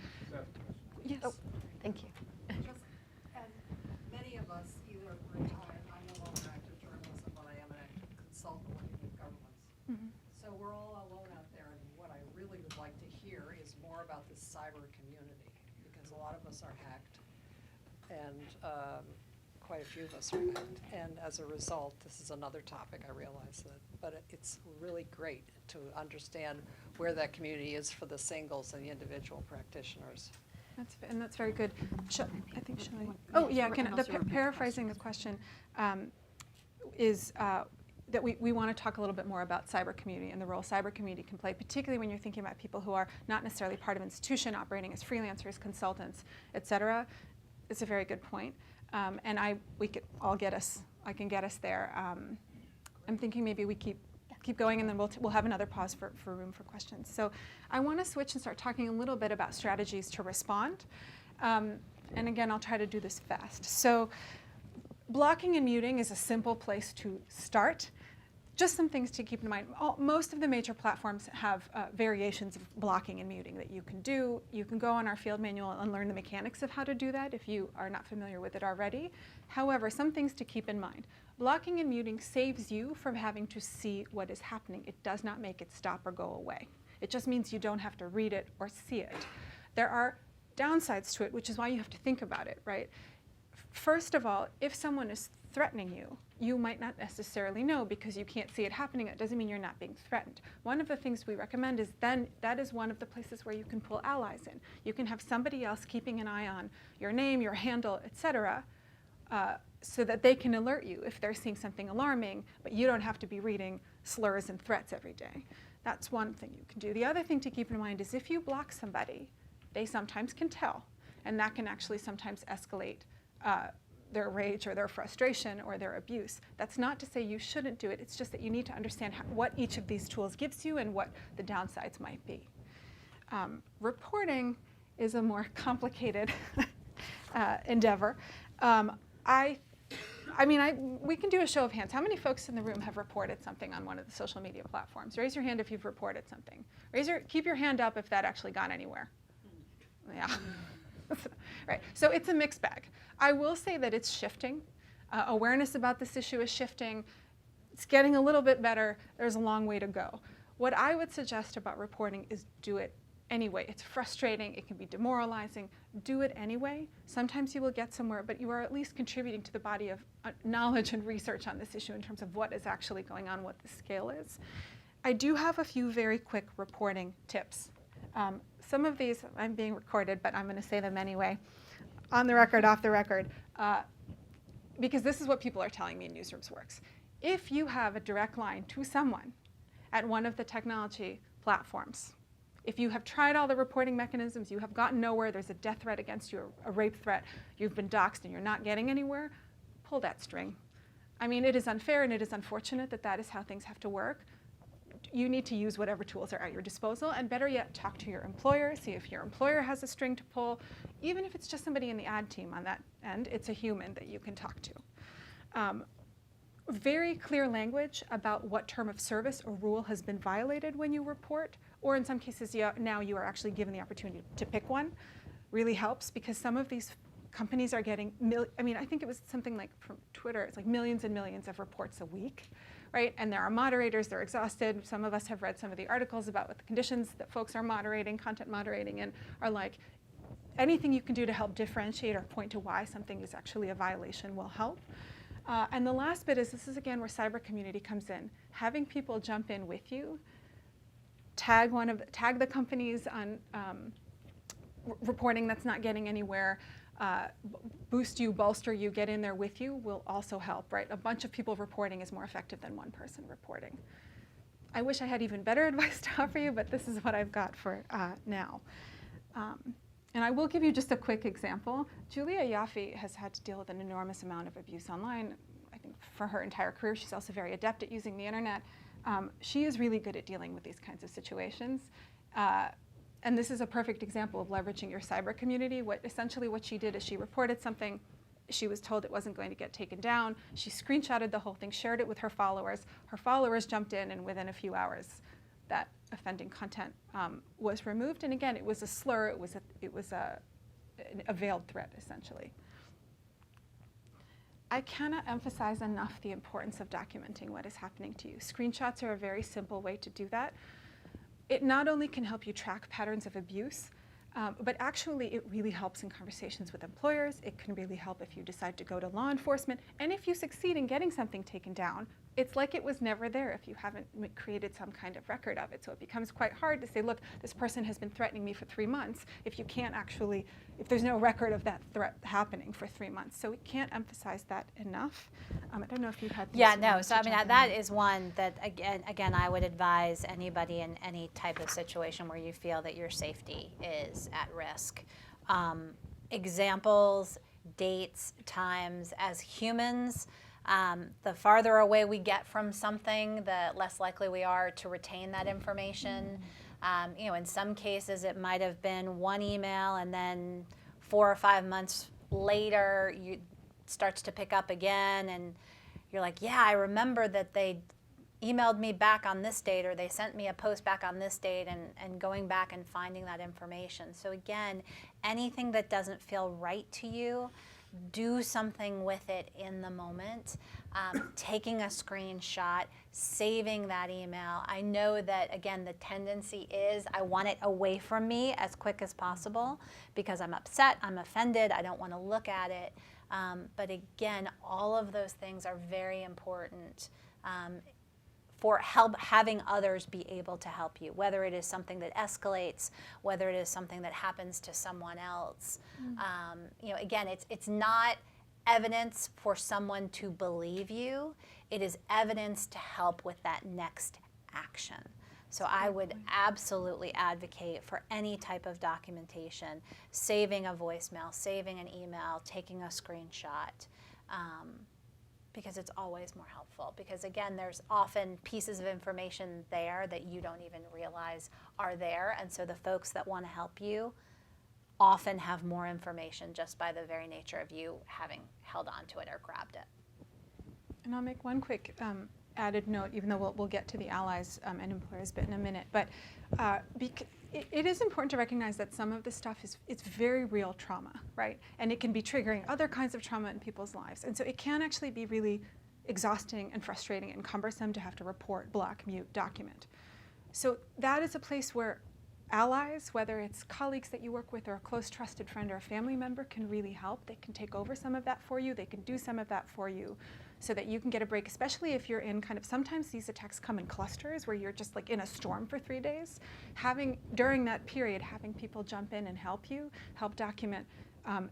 Yes. Oh, thank you. Just, and many of us either retired, I'm no longer active journalism, but I am an active consultant working with governments. Mm-hmm. So we're all alone out there, and what I really would like to hear is more about this cyber community, because a lot of us are hacked, and quite a few of us are hacked. And as a result, this is another topic, I realize that, but it's really great to understand where that community is for the singles and the individual practitioners. That's very good. I think shall I? Oh yeah, paraphrasing the question is that we want to talk a little bit more about cyber community and the role cyber community can play, particularly when you're thinking about people who are not necessarily part of an institution, operating as freelancers, consultants, et cetera. It's a very good point. And I can get us there. I'm thinking maybe we keep going, and then we'll have another pause for room for questions. So I want to switch and start talking a little bit about strategies to respond. And again, I'll try to do this fast. So blocking and muting is a simple place to start. Just some things to keep in mind. Most of the major platforms have variations of blocking and muting that you can do. You can go on our field manual and learn the mechanics of how to do that if you are not familiar with it already. However, some things to keep in mind. Blocking and muting saves you from having to see what is happening. It does not make it stop or go away. It just means you don't have to read it or see it. There are downsides to it, which is why you have to think about it, right? First of all, if someone is threatening you, you might not necessarily know because you can't see it happening. It doesn't mean you're not being threatened. One of the things we recommend is then that is one of the places where you can pull allies in. You can have somebody else keeping an eye on your name, your handle, et cetera, so that they can alert you if they're seeing something alarming, but you don't have to be reading slurs and threats every day. That's one thing you can do. The other thing to keep in mind is if you block somebody, they sometimes can tell, and that can actually sometimes escalate their rage or their frustration or their abuse. That's not to say you shouldn't do it. It's just that you need to understand what each of these tools gives you and what the downsides might be. Reporting is a more complicated endeavor. We can do a show of hands. How many folks in the room have reported something on one of the social media platforms? Raise your hand if you've reported something. Keep your hand up if that actually got anywhere. Yeah. Right. So it's a mixed bag. I will say that it's shifting. Awareness about this issue is shifting. It's getting a little bit better. There's a long way to go. What I would suggest about reporting is do it anyway. It's frustrating. It can be demoralizing. Do it anyway. Sometimes you will get somewhere, but you are at least contributing to the body of knowledge and research on this issue in terms of what is actually going on, what the scale is. I do have a few very quick reporting tips. Some of these I'm being recorded, but I'm going to say them anyway, on the record, off the record, because this is what people are telling me in newsrooms works. if you have a direct line to someone at one of the technology platforms, if you have tried all the reporting mechanisms, you have gotten nowhere, there's a death threat against you, a rape threat, you've been doxxed and you're not getting anywhere, pull that string. I mean, it is unfair and it is unfortunate that that is how things have to work. You need to use whatever tools are at your disposal, and better yet, talk to your employer, see if your employer has a string to pull. Even if it's just somebody in the ad team on that end, it's a human that you can talk to. Very clear language about what term of service or rule has been violated when you report, or in some cases now you are actually given the opportunity to pick one, really helps, because some of these companies are getting, I think it was something like from Twitter, it's like millions and millions of reports a week, right? And there are moderators, they're exhausted. Some of us have read some of the articles about what the conditions that folks are moderating, content moderating, and are like, anything you can do to help differentiate or point to why something is actually a violation will help. And the last bit is, this is again where cyber community comes in. Having people jump in with you, tag the companies on reporting that's not getting anywhere, boost you, bolster you, get in there with you will also help, right? A bunch of people reporting is more effective than one person reporting. I wish I had even better advice to offer you, but this is what I've got for now. And I will give you just a quick example. Julia Yaffe has had to deal with an enormous amount of abuse online. I think for her entire career, she's also very adept at using the internet. She is really good at dealing with these kinds of situations. And this is a perfect example of leveraging your cyber community. Essentially what she did is she reported something. She was told it wasn't going to get taken down. She screenshotted the whole thing, shared it with her followers. Her followers jumped in, and within a few hours, that offending content was removed. And again, it was a slur. It was a veiled threat, essentially. I cannot emphasize enough the importance of documenting what is happening to you. Screenshots are a very simple way to do that. It not only can help you track patterns of abuse, but actually it really helps in conversations with employers. It can really help if you decide to go to law enforcement. And if you succeed in getting something taken down, it's like it was never there if you haven't created some kind of record of it. So it becomes quite hard to say, look, this person has been threatening me for 3 months, if you can't actually, if there's no record of that threat happening for 3 months. So we can't emphasize that enough. I don't know if you had. Yeah, no. So I mean, that is one that again, I would advise anybody in any type of situation where you feel that your safety is at risk. Examples, dates, times. As humans, the farther away we get from something, the less likely we are to retain that information. In some cases, it might have been one email, and then 4 or 5 months later, you starts to pick up again, and you're like, yeah, I remember that they emailed me back on this date, or they sent me a post back on this date, and going back and finding that information. So again, anything that doesn't feel right to you, do something with it in the moment. Taking a screenshot, saving that email. I know that, again, the tendency is I want it away from me as quick as possible because I'm upset, I'm offended, I don't want to look at it. But again, all of those things are very important for having others be able to help you, whether it is something that escalates, whether it is something that happens to someone else. Again, it's not evidence for someone to believe you. It is evidence to help with that next action. So I would absolutely advocate for any type of documentation, saving a voicemail, saving an email, taking a screenshot. Because it's always more helpful. Because again, there's often pieces of information there that you don't even realize are there. And so the folks that want to help you often have more information just by the very nature of you having held on to it or grabbed it. And I'll make one quick added note, even though we'll get to the allies and employers bit in a minute. But it is important to recognize that some of this stuff it's very real trauma, right? And it can be triggering other kinds of trauma in people's lives. And so it can actually be really exhausting and frustrating and cumbersome to have to report, block, mute, document. So that is a place where allies, whether it's colleagues that you work with or a close trusted friend or a family member, can really help. They can take over some of that for you. They can do some of that for you so that you can get a break, especially if you're in sometimes these attacks come in clusters where you're just like in a storm for 3 days. During that period, having people jump in and help you, help document,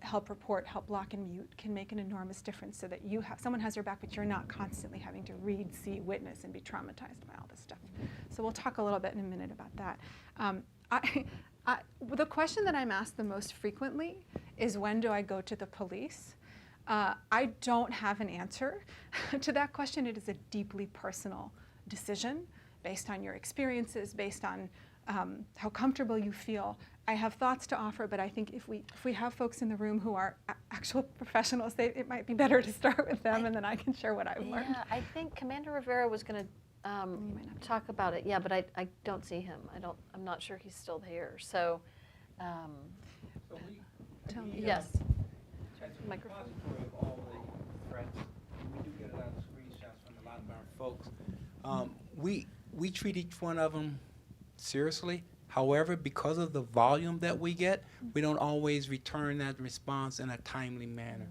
help report, help block and mute can make an enormous difference, so that someone has your back, but you're not constantly having to read, see, witness, and be traumatized by all this stuff. So we'll talk a little bit in a minute about that. The question that I'm asked the most frequently is, when do I go to the police? I don't have an answer to that question. It is a deeply personal decision based on your experiences, based on how comfortable you feel. I have thoughts to offer, but I think if we have folks in the room who are actual professionals, it might be better to start with them, and then I can share what I've learned. Yeah, I think Commander Rivera was going to talk about it. Yeah, but I don't see him. I'm not sure he's still here. So, Tell me. yes. As a Microphone. repository of all the threats, and we do get a lot of screenshots from a lot of our folks. We treat each one of them seriously. However, because of the volume that we get, we don't always return that response in a timely manner.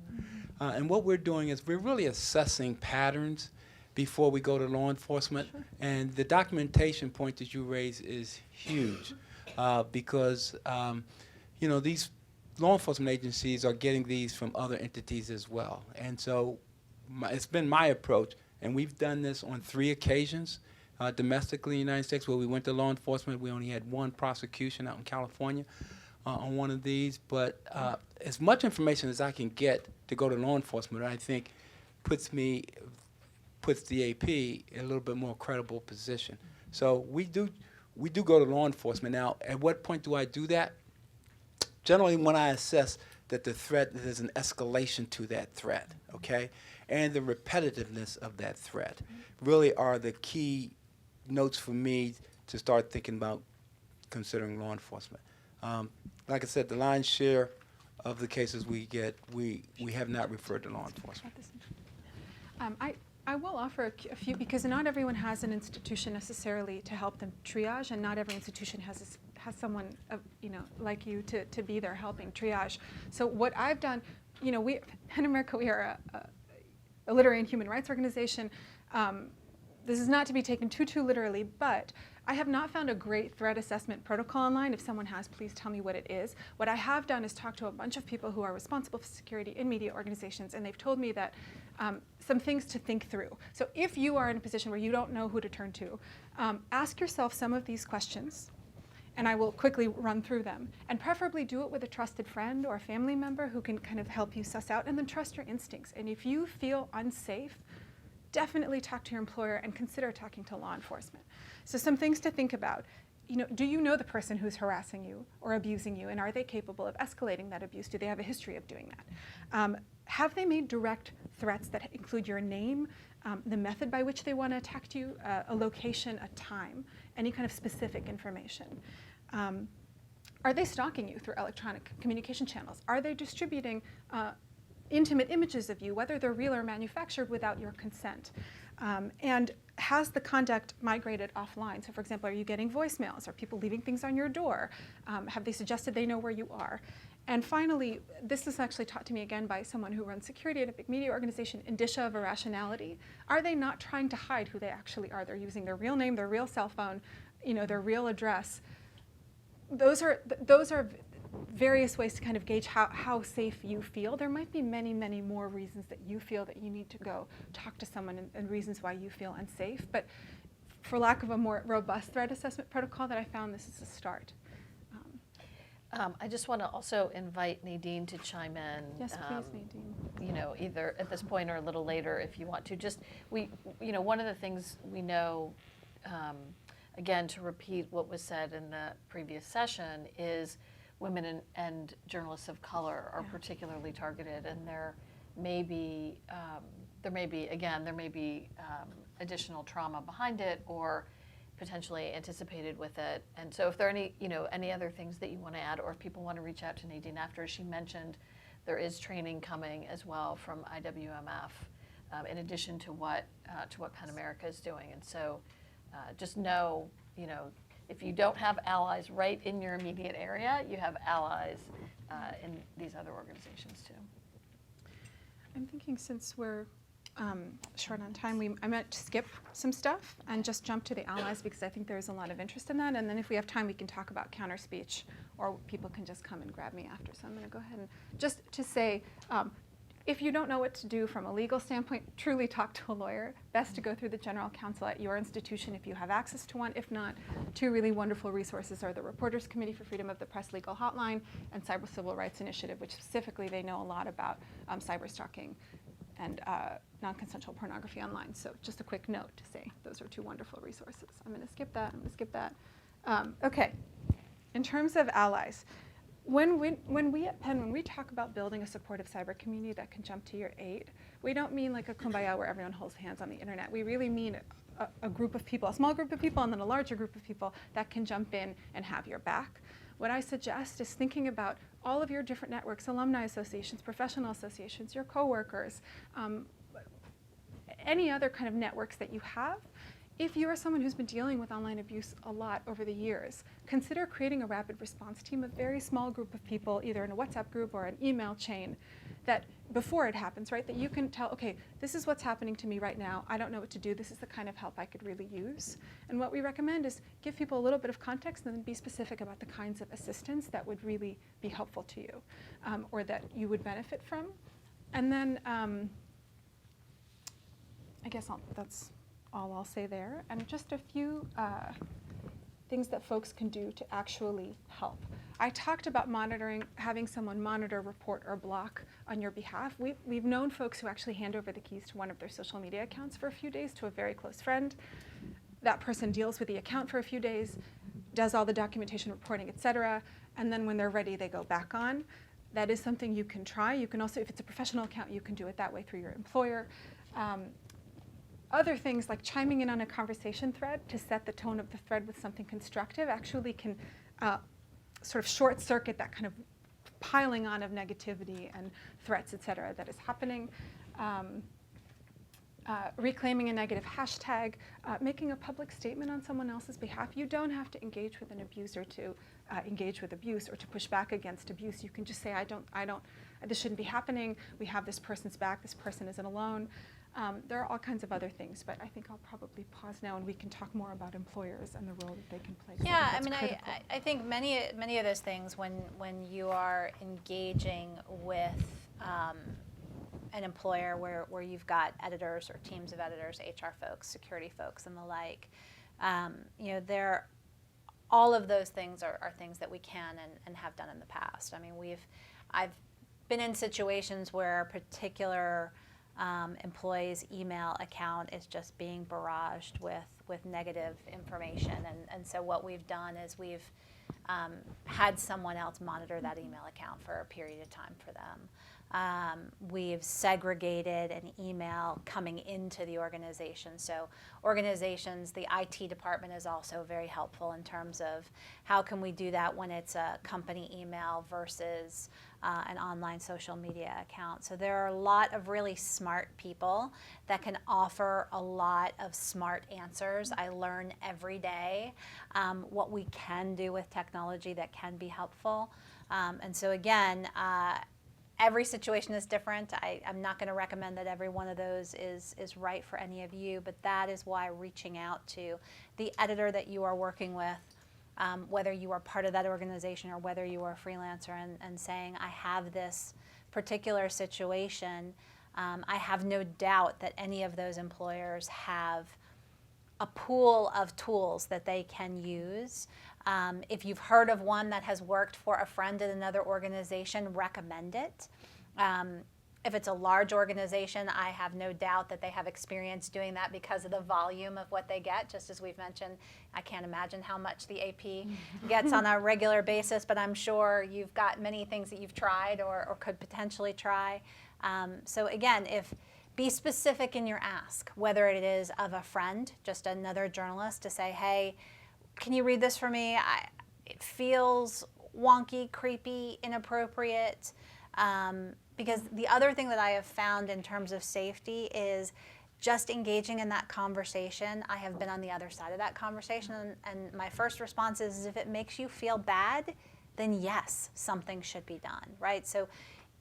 And what we're doing is we're really assessing patterns before we go to law enforcement. Sure. And the documentation point that you raise is huge because, you know, these law enforcement agencies are getting these from other entities as well. And so it's been my approach, and we've done this on 3 occasions. Domestically in the United States, where we went to law enforcement. We only had 1 prosecution out in California on one of these. But as much information as I can get to go to law enforcement, I think puts the AP in a little bit more credible position. So we do go to law enforcement. Now, at what point do I do that? Generally, when I assess that the threat, there's an escalation to that threat, okay? And the repetitiveness of that threat really are the key notes for me to start thinking about considering law enforcement. Like I said, the lion's share of the cases we get, we have not referred to law enforcement. I will offer a few, because not everyone has an institution necessarily to help them triage, and not every institution has someone like you to be there helping triage. So what I've done, we in America, we are a literary and human rights organization. This is not to be taken too literally, but I have not found a great threat assessment protocol online. If someone has, please tell me what it is. What I have done is talk to a bunch of people who are responsible for security in media organizations, and they've told me that some things to think through. So if you are in a position where you don't know who to turn to, ask yourself some of these questions, and I will quickly run through them. And preferably do it with a trusted friend or a family member who can kind of help you suss out, and then trust your instincts. And if you feel unsafe, definitely talk to your employer and consider talking to law enforcement. So some things to think about. Do you know the person who's harassing you or abusing you, and are they capable of escalating that abuse? Do they have a history of doing that? Have they made direct threats that include your name, the method by which they want to attack you, a location, a time, any kind of specific information? Are they stalking you through electronic communication channels? Are they distributing intimate images of you, whether they're real or manufactured, without your consent? And has the conduct migrated offline? So for example, are you getting voicemails? Are people leaving things on your door? Have they suggested they know where you are? And finally, this is actually taught to me again by someone who runs security at a big media organization, indicia of irrationality. Are they not trying to hide who they actually are? They're using their real name, their real cell phone, their real address. Those are various ways to kind of gauge how safe you feel. There might be many, many more reasons that you feel that you need to go talk to someone, and reasons why you feel unsafe. But for lack of a more robust threat assessment protocol that I found, this is a start. I just want to also invite Nadine to chime in. Yes, please, Nadine. Either at this point or a little later if you want to. Just, one of the things we know, again, to repeat what was said in the previous session, is women and journalists of color are particularly targeted, and there may be additional trauma behind it, or potentially anticipated with it. And so if there are any other things that you want to add, or if people want to reach out to Nadine after, she mentioned there is training coming as well from IWMF, in addition to what PEN America is doing. And so just know, if you don't have allies right in your immediate area, you have allies in these other organizations too. I'm thinking, since we're short on time, I might skip some stuff and just jump to the allies because I think there's a lot of interest in that. And then if we have time, we can talk about counter speech, or people can just come and grab me after. So I'm going to go ahead and just to say, if you don't know what to do from a legal standpoint, truly talk to a lawyer. Best to go through the general counsel at your institution if you have access to one. If not, two really wonderful resources are the Reporters Committee for Freedom of the Press Legal Hotline and Cyber Civil Rights Initiative, which specifically they know a lot about cyber stalking and non-consensual pornography online. So just a quick note to say those are two wonderful resources. I'm going to skip that. Okay. In terms of allies, when we at Penn, when we talk about building a supportive cyber community that can jump to your aid, we don't mean like a kumbaya where everyone holds hands on the internet. We really mean a group of people, a small group of people, and then a larger group of people that can jump in and have your back. What I suggest is thinking about all of your different networks, alumni associations, professional associations, your coworkers, any other kind of networks that you have. If you are someone who's been dealing with online abuse a lot over the years, consider creating a rapid response team, a very small group of people, either in a WhatsApp group or an email chain, that before it happens, right, that you can tell, okay, this is what's happening to me right now. I don't know what to do. This is the kind of help I could really use. And what we recommend is give people a little bit of context and then be specific about the kinds of assistance that would really be helpful to you or that you would benefit from. And then I guess that's all I'll say there. And just a few things that folks can do to actually help. I talked about monitoring, having someone monitor, report, or block on your behalf. We've known folks who actually hand over the keys to one of their social media accounts for a few days to a very close friend. That person deals with the account for a few days, does all the documentation, reporting, et cetera, and then when they're ready, they go back on. That is something you can try. You can also, if it's a professional account, you can do it that way through your employer. Other things like chiming in on a conversation thread to set the tone of the thread with something constructive actually can sort of short circuit that kind of piling on of negativity and threats, et cetera, that is happening. Reclaiming a negative hashtag, making a public statement on someone else's behalf. You don't have to engage with an abuser to engage with abuse or to push back against abuse. You can just say, this shouldn't be happening. We have this person's back. This person isn't alone. There are all kinds of other things, but I think I'll probably pause now and we can talk more about employers and the role that they can play. Yeah, I think many of those things when you are engaging with an employer where you've got editors or teams of editors, HR folks, security folks, and the like, all of those things are things that we can and have done in the past. I mean, I've been in situations where a particular employee's email account is just being barraged with negative information, and so what we've done is we've had someone else monitor that email account for a period of time for them. We've segregated an email coming into the organization. So organizations, the IT department is also very helpful in terms of how can we do that when it's a company email versus an online social media account. So there are a lot of really smart people that can offer a lot of smart answers. I learn every day what we can do with technology that can be helpful. And so again, every situation is different. I'm not going to recommend that every one of those is right for any of you, but that is why reaching out to the editor that you are working with, whether you are part of that organization or whether you are a freelancer, and saying, I have this particular situation, I have no doubt that any of those employers have a pool of tools that they can use. If you've heard of one that has worked for a friend at another organization, recommend it. If it's a large organization, I have no doubt that they have experience doing that because of the volume of what they get. Just as we've mentioned, I can't imagine how much the AP gets on a regular basis, but I'm sure you've got many things that you've tried or could potentially try. So again, be specific in your ask, whether it is of a friend, just another journalist, to say, hey, can you read this for me? It feels wonky, creepy, inappropriate. Because the other thing that I have found in terms of safety is just engaging in that conversation. I have been on the other side of that conversation, and my first response is if it makes you feel bad, then yes, something should be done, right? So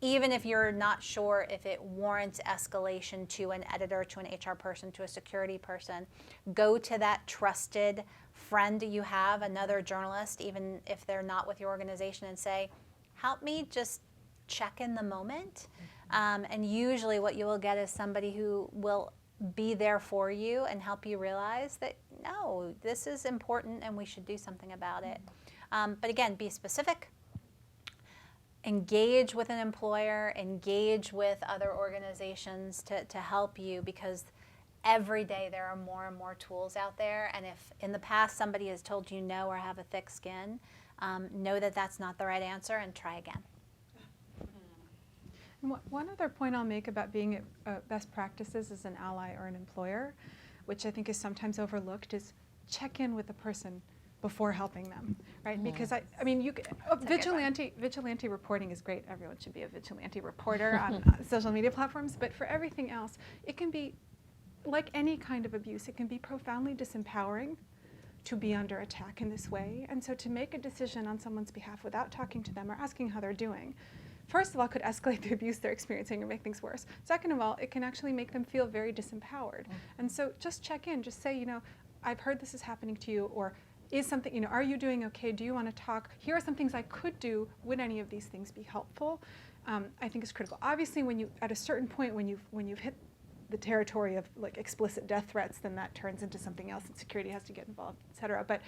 even if you're not sure if it warrants escalation to an editor, to an HR person, to a security person, go to that trusted friend you have, another journalist, even if they're not with your organization, and say, help me just check in the moment. And usually what you will get is somebody who will be there for you and help you realize that, no, this is important and we should do something about it. But again, be specific. Engage with an employer, engage with other organizations to help you, because every day there are more and more tools out there. And if in the past somebody has told you no or have a thick skin, know that that's not the right answer and try again. And one other point I'll make about being best practices as an ally or an employer, which I think is sometimes overlooked, is check in with the person before helping them, right? Because I mean, vigilante reporting is great. Everyone should be a vigilante reporter on social media platforms. But for everything else, it can be, like any kind of abuse, it can be profoundly disempowering to be under attack in this way. And so to make a decision on someone's behalf without talking to them or asking how they're doing, first of all, could escalate the abuse they're experiencing or make things worse. Second of all, it can actually make them feel very disempowered. And so just check in, just say, I've heard this is happening to you, or is something, are you doing okay? Do you want to talk? Here are some things I could do. Would any of these things be helpful? I think is critical. Obviously, at a certain point, when you've hit the territory of like explicit death threats, then that turns into something else, and security has to get involved, et cetera. But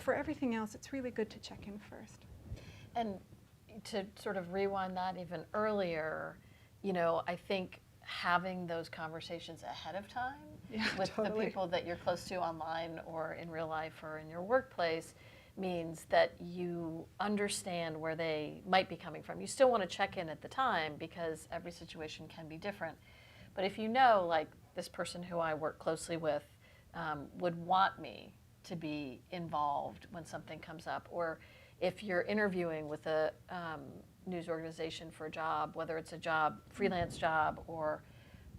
for everything else, it's really good to check in first. And to sort of rewind that even earlier, I think having those conversations ahead of time with the people that you're close to online or in real life or in your workplace means that you understand where they might be coming from. You still want to check in at the time because every situation can be different. But if you know, like, this person who I work closely with would want me to be involved when something comes up, or if you're interviewing with a news organization for a job, whether it's a job, freelance job, or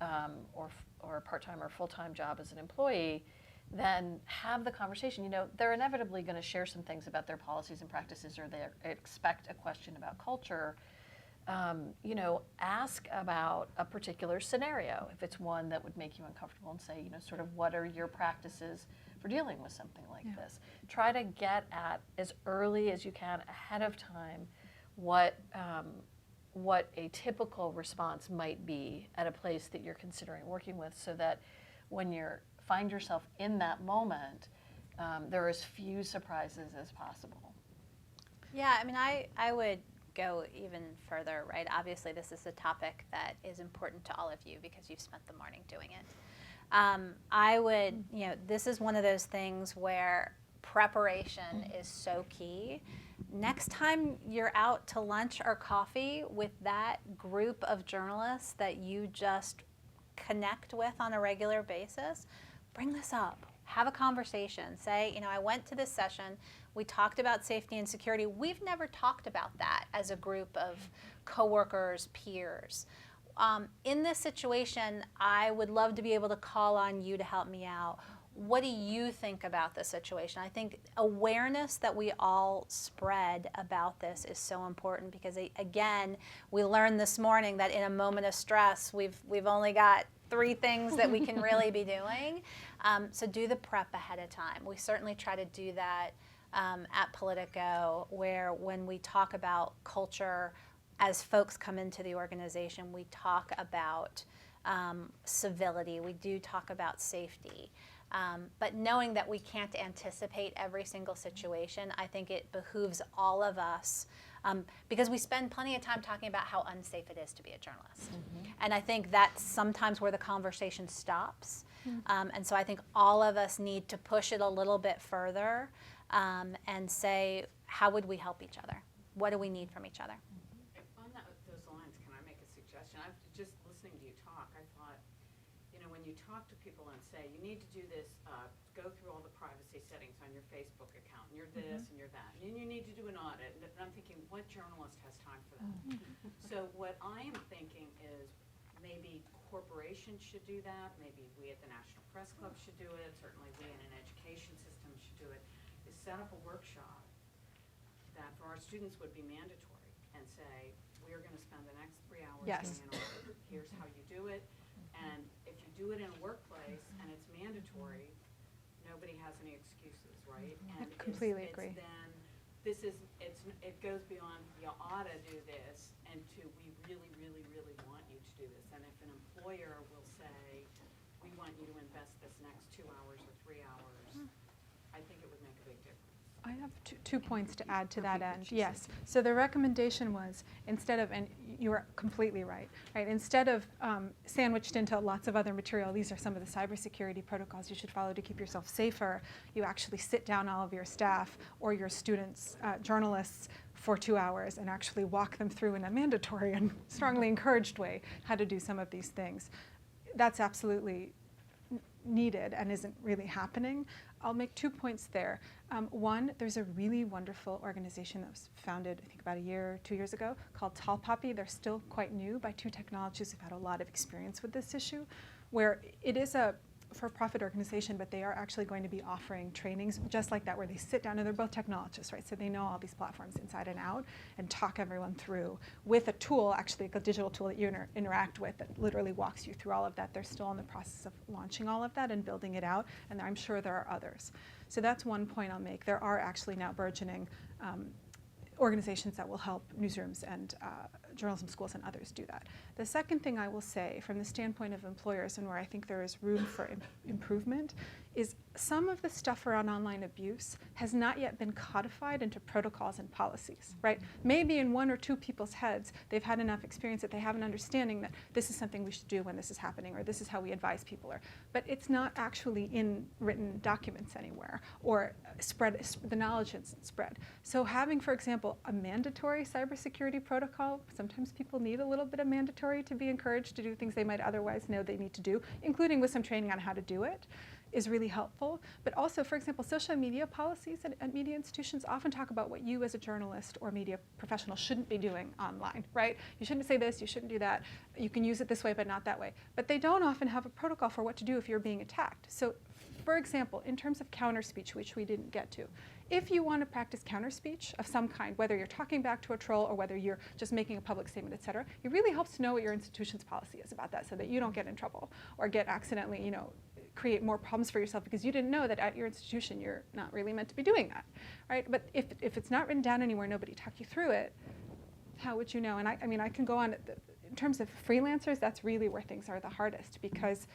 a part-time or full-time job as an employee, then have the conversation. They're inevitably going to share some things about their policies and practices, or they expect a question about culture. Ask about a particular scenario, if it's one that would make you uncomfortable, and say, sort of, what are your practices for dealing with something like this? Try to get at, as early as you can, ahead of time, what a typical response might be at a place that you're considering working with, so that when you find yourself in that moment, there are as few surprises as possible. Yeah, I mean, I would go even further, right? Obviously, this is a topic that is important to all of you because you've spent the morning doing it. I would, this is one of those things where preparation is so key. Next time you're out to lunch or coffee with that group of journalists that you just connect with on a regular basis, bring this up. Have a conversation. Say, I went to this session. We talked about safety and security. We've never talked about that as a group of coworkers, peers. In this situation, I would love to be able to call on you to help me out. What do you think about the situation? I think awareness that we all spread about this is so important, because again, we learned this morning that in a moment of stress, we've only got 3 things that we can really be doing. So do the prep ahead of time. We certainly try to do that at Politico, where when we talk about culture, as folks come into the organization, we talk about civility. We do talk about safety. But knowing that we can't anticipate every single situation, I think it behooves all of us, because we spend plenty of time talking about how unsafe it is to be a journalist. And I think that's sometimes where the conversation stops. And so I think all of us need to push it a little bit further and say, how would we help each other? What do we need from each other? On those lines, can I make a suggestion? I've just listening to you talk, I thought, when you talk to people and say, you need to do this, go through all the privacy settings on your Facebook account, and you're this and you're that, and then you need to do an audit, and I'm thinking, what journalist has time for that? So what I am thinking is maybe corporations should do that, maybe we at the National Press Club should do it, certainly we in an education system should do it, is set up a workshop that for our students would be mandatory, and say, we're going to spend the next 3 hours Yes. going over, here's how you do it. And if you do it in a workplace and it's mandatory, nobody has any excuses, right? And completely agree. Then it goes beyond you ought to do this and to we really, really, really want you to do this. And if an employer will say, we want you to invest this next 2 hours or 3 hours, I think it would make a big difference. I have two points to add to that end. Yes. So the recommendation was instead of, and you are completely right, instead of sandwiched into lots of other material, these are some of the cybersecurity protocols you should follow to keep yourself safer, you actually sit down all of your staff or your students, journalists, for 2 hours and actually walk them through in a mandatory and strongly encouraged way how to do some of these things. That's absolutely needed and isn't really happening. I'll make 2 points there. One, there's a really wonderful organization that was founded, I think about 2 years ago, called Tall Poppy. They're still quite new by two technologists who've had a lot of experience with this issue, where it is a for-profit organization, but they are actually going to be offering trainings just like that, where they sit down, and they're both technologists, right? So they know all these platforms inside and out and talk everyone through with a tool, actually like a digital tool that you interact with that literally walks you through all of that. They're still in the process of launching all of that and building it out, and I'm sure there are others. So that's one point I'll make. There are actually now burgeoning organizations that will help newsrooms and journalism schools and others do that. The second thing I will say from the standpoint of employers and where I think there is room for improvement is some of the stuff around online abuse has not yet been codified into protocols and policies, right? Maybe in 1 or 2 people's heads, they've had enough experience that they have an understanding that this is something we should do when this is happening, or this is how we advise people, but it's not actually in written documents anywhere, or the knowledge isn't spread. So having, for example, a mandatory cybersecurity protocol, sometimes people need a little bit of mandatory to be encouraged to do things they might otherwise know they need to do, including with some training on how to do it, is really helpful. But also, for example, social media policies at media institutions often talk about what you as a journalist or media professional shouldn't be doing online, right? You shouldn't say this, you shouldn't do that. You can use it this way, but not that way. But they don't often have a protocol for what to do if you're being attacked. So, for example, in terms of counter speech, which we didn't get to, if you want to practice counter speech of some kind, whether you're talking back to a troll or whether you're just making a public statement, et cetera, it really helps to know what your institution's policy is about that so that you don't get in trouble or get accidentally, create more problems for yourself because you didn't know that at your institution you're not really meant to be doing that, right? But if it's not written down anywhere, nobody talked you through it, how would you know? And I can go on, in terms of freelancers, that's really where things are the hardest, because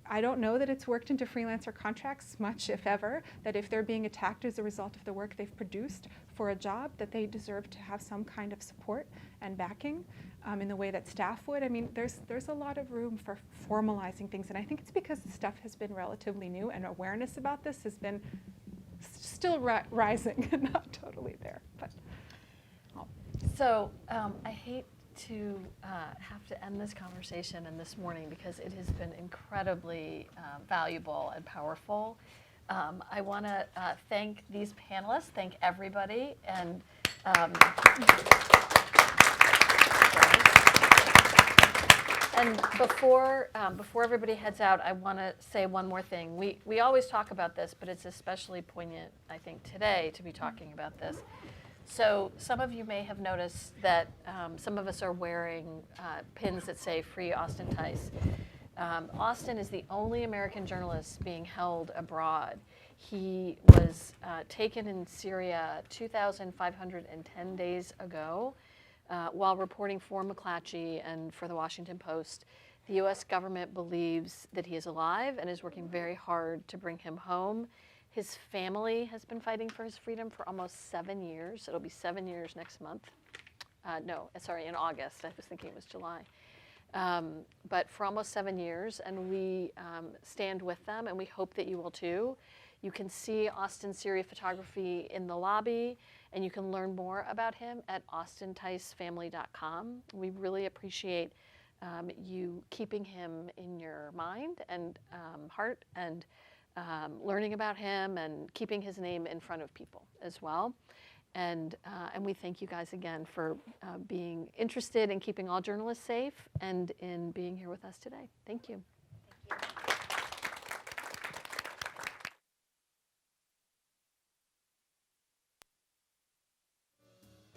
I don't know that it's worked into freelancer contracts much, if ever, that if they're being attacked as a result of the work they've produced for a job, that they deserve to have some kind of support and backing in the way that staff would. I mean, there's a lot of room for formalizing things, and I think it's because the stuff has been relatively new and awareness about this has been still rising and not totally there. But So I hate to have to end this conversation and this morning because it has been incredibly valuable and powerful. I want to thank these panelists, thank everybody, and before everybody heads out, I want to say one more thing. We always talk about this, but it's especially poignant, I think, today to be talking about this. So some of you may have noticed that some of us are wearing pins that say "Free Austin Tice." Austin is the only American journalist being held abroad. He was taken in Syria 2,510 days ago while reporting for McClatchy and for the Washington Post. The U.S. government believes that he is alive and is working very hard to bring him home. His family has been fighting for his freedom for almost 7 years. It'll be 7 years next month. In August. I was thinking it was July. But for almost 7 years, and we stand with them, and we hope that you will too. You can see Austin's Syria photography in the lobby, and you can learn more about him at austinticefamily.com. We really appreciate you keeping him in your mind and heart, and learning about him and keeping his name in front of people as well. And we thank you guys again for being interested in keeping all journalists safe and in being here with us today. Thank you.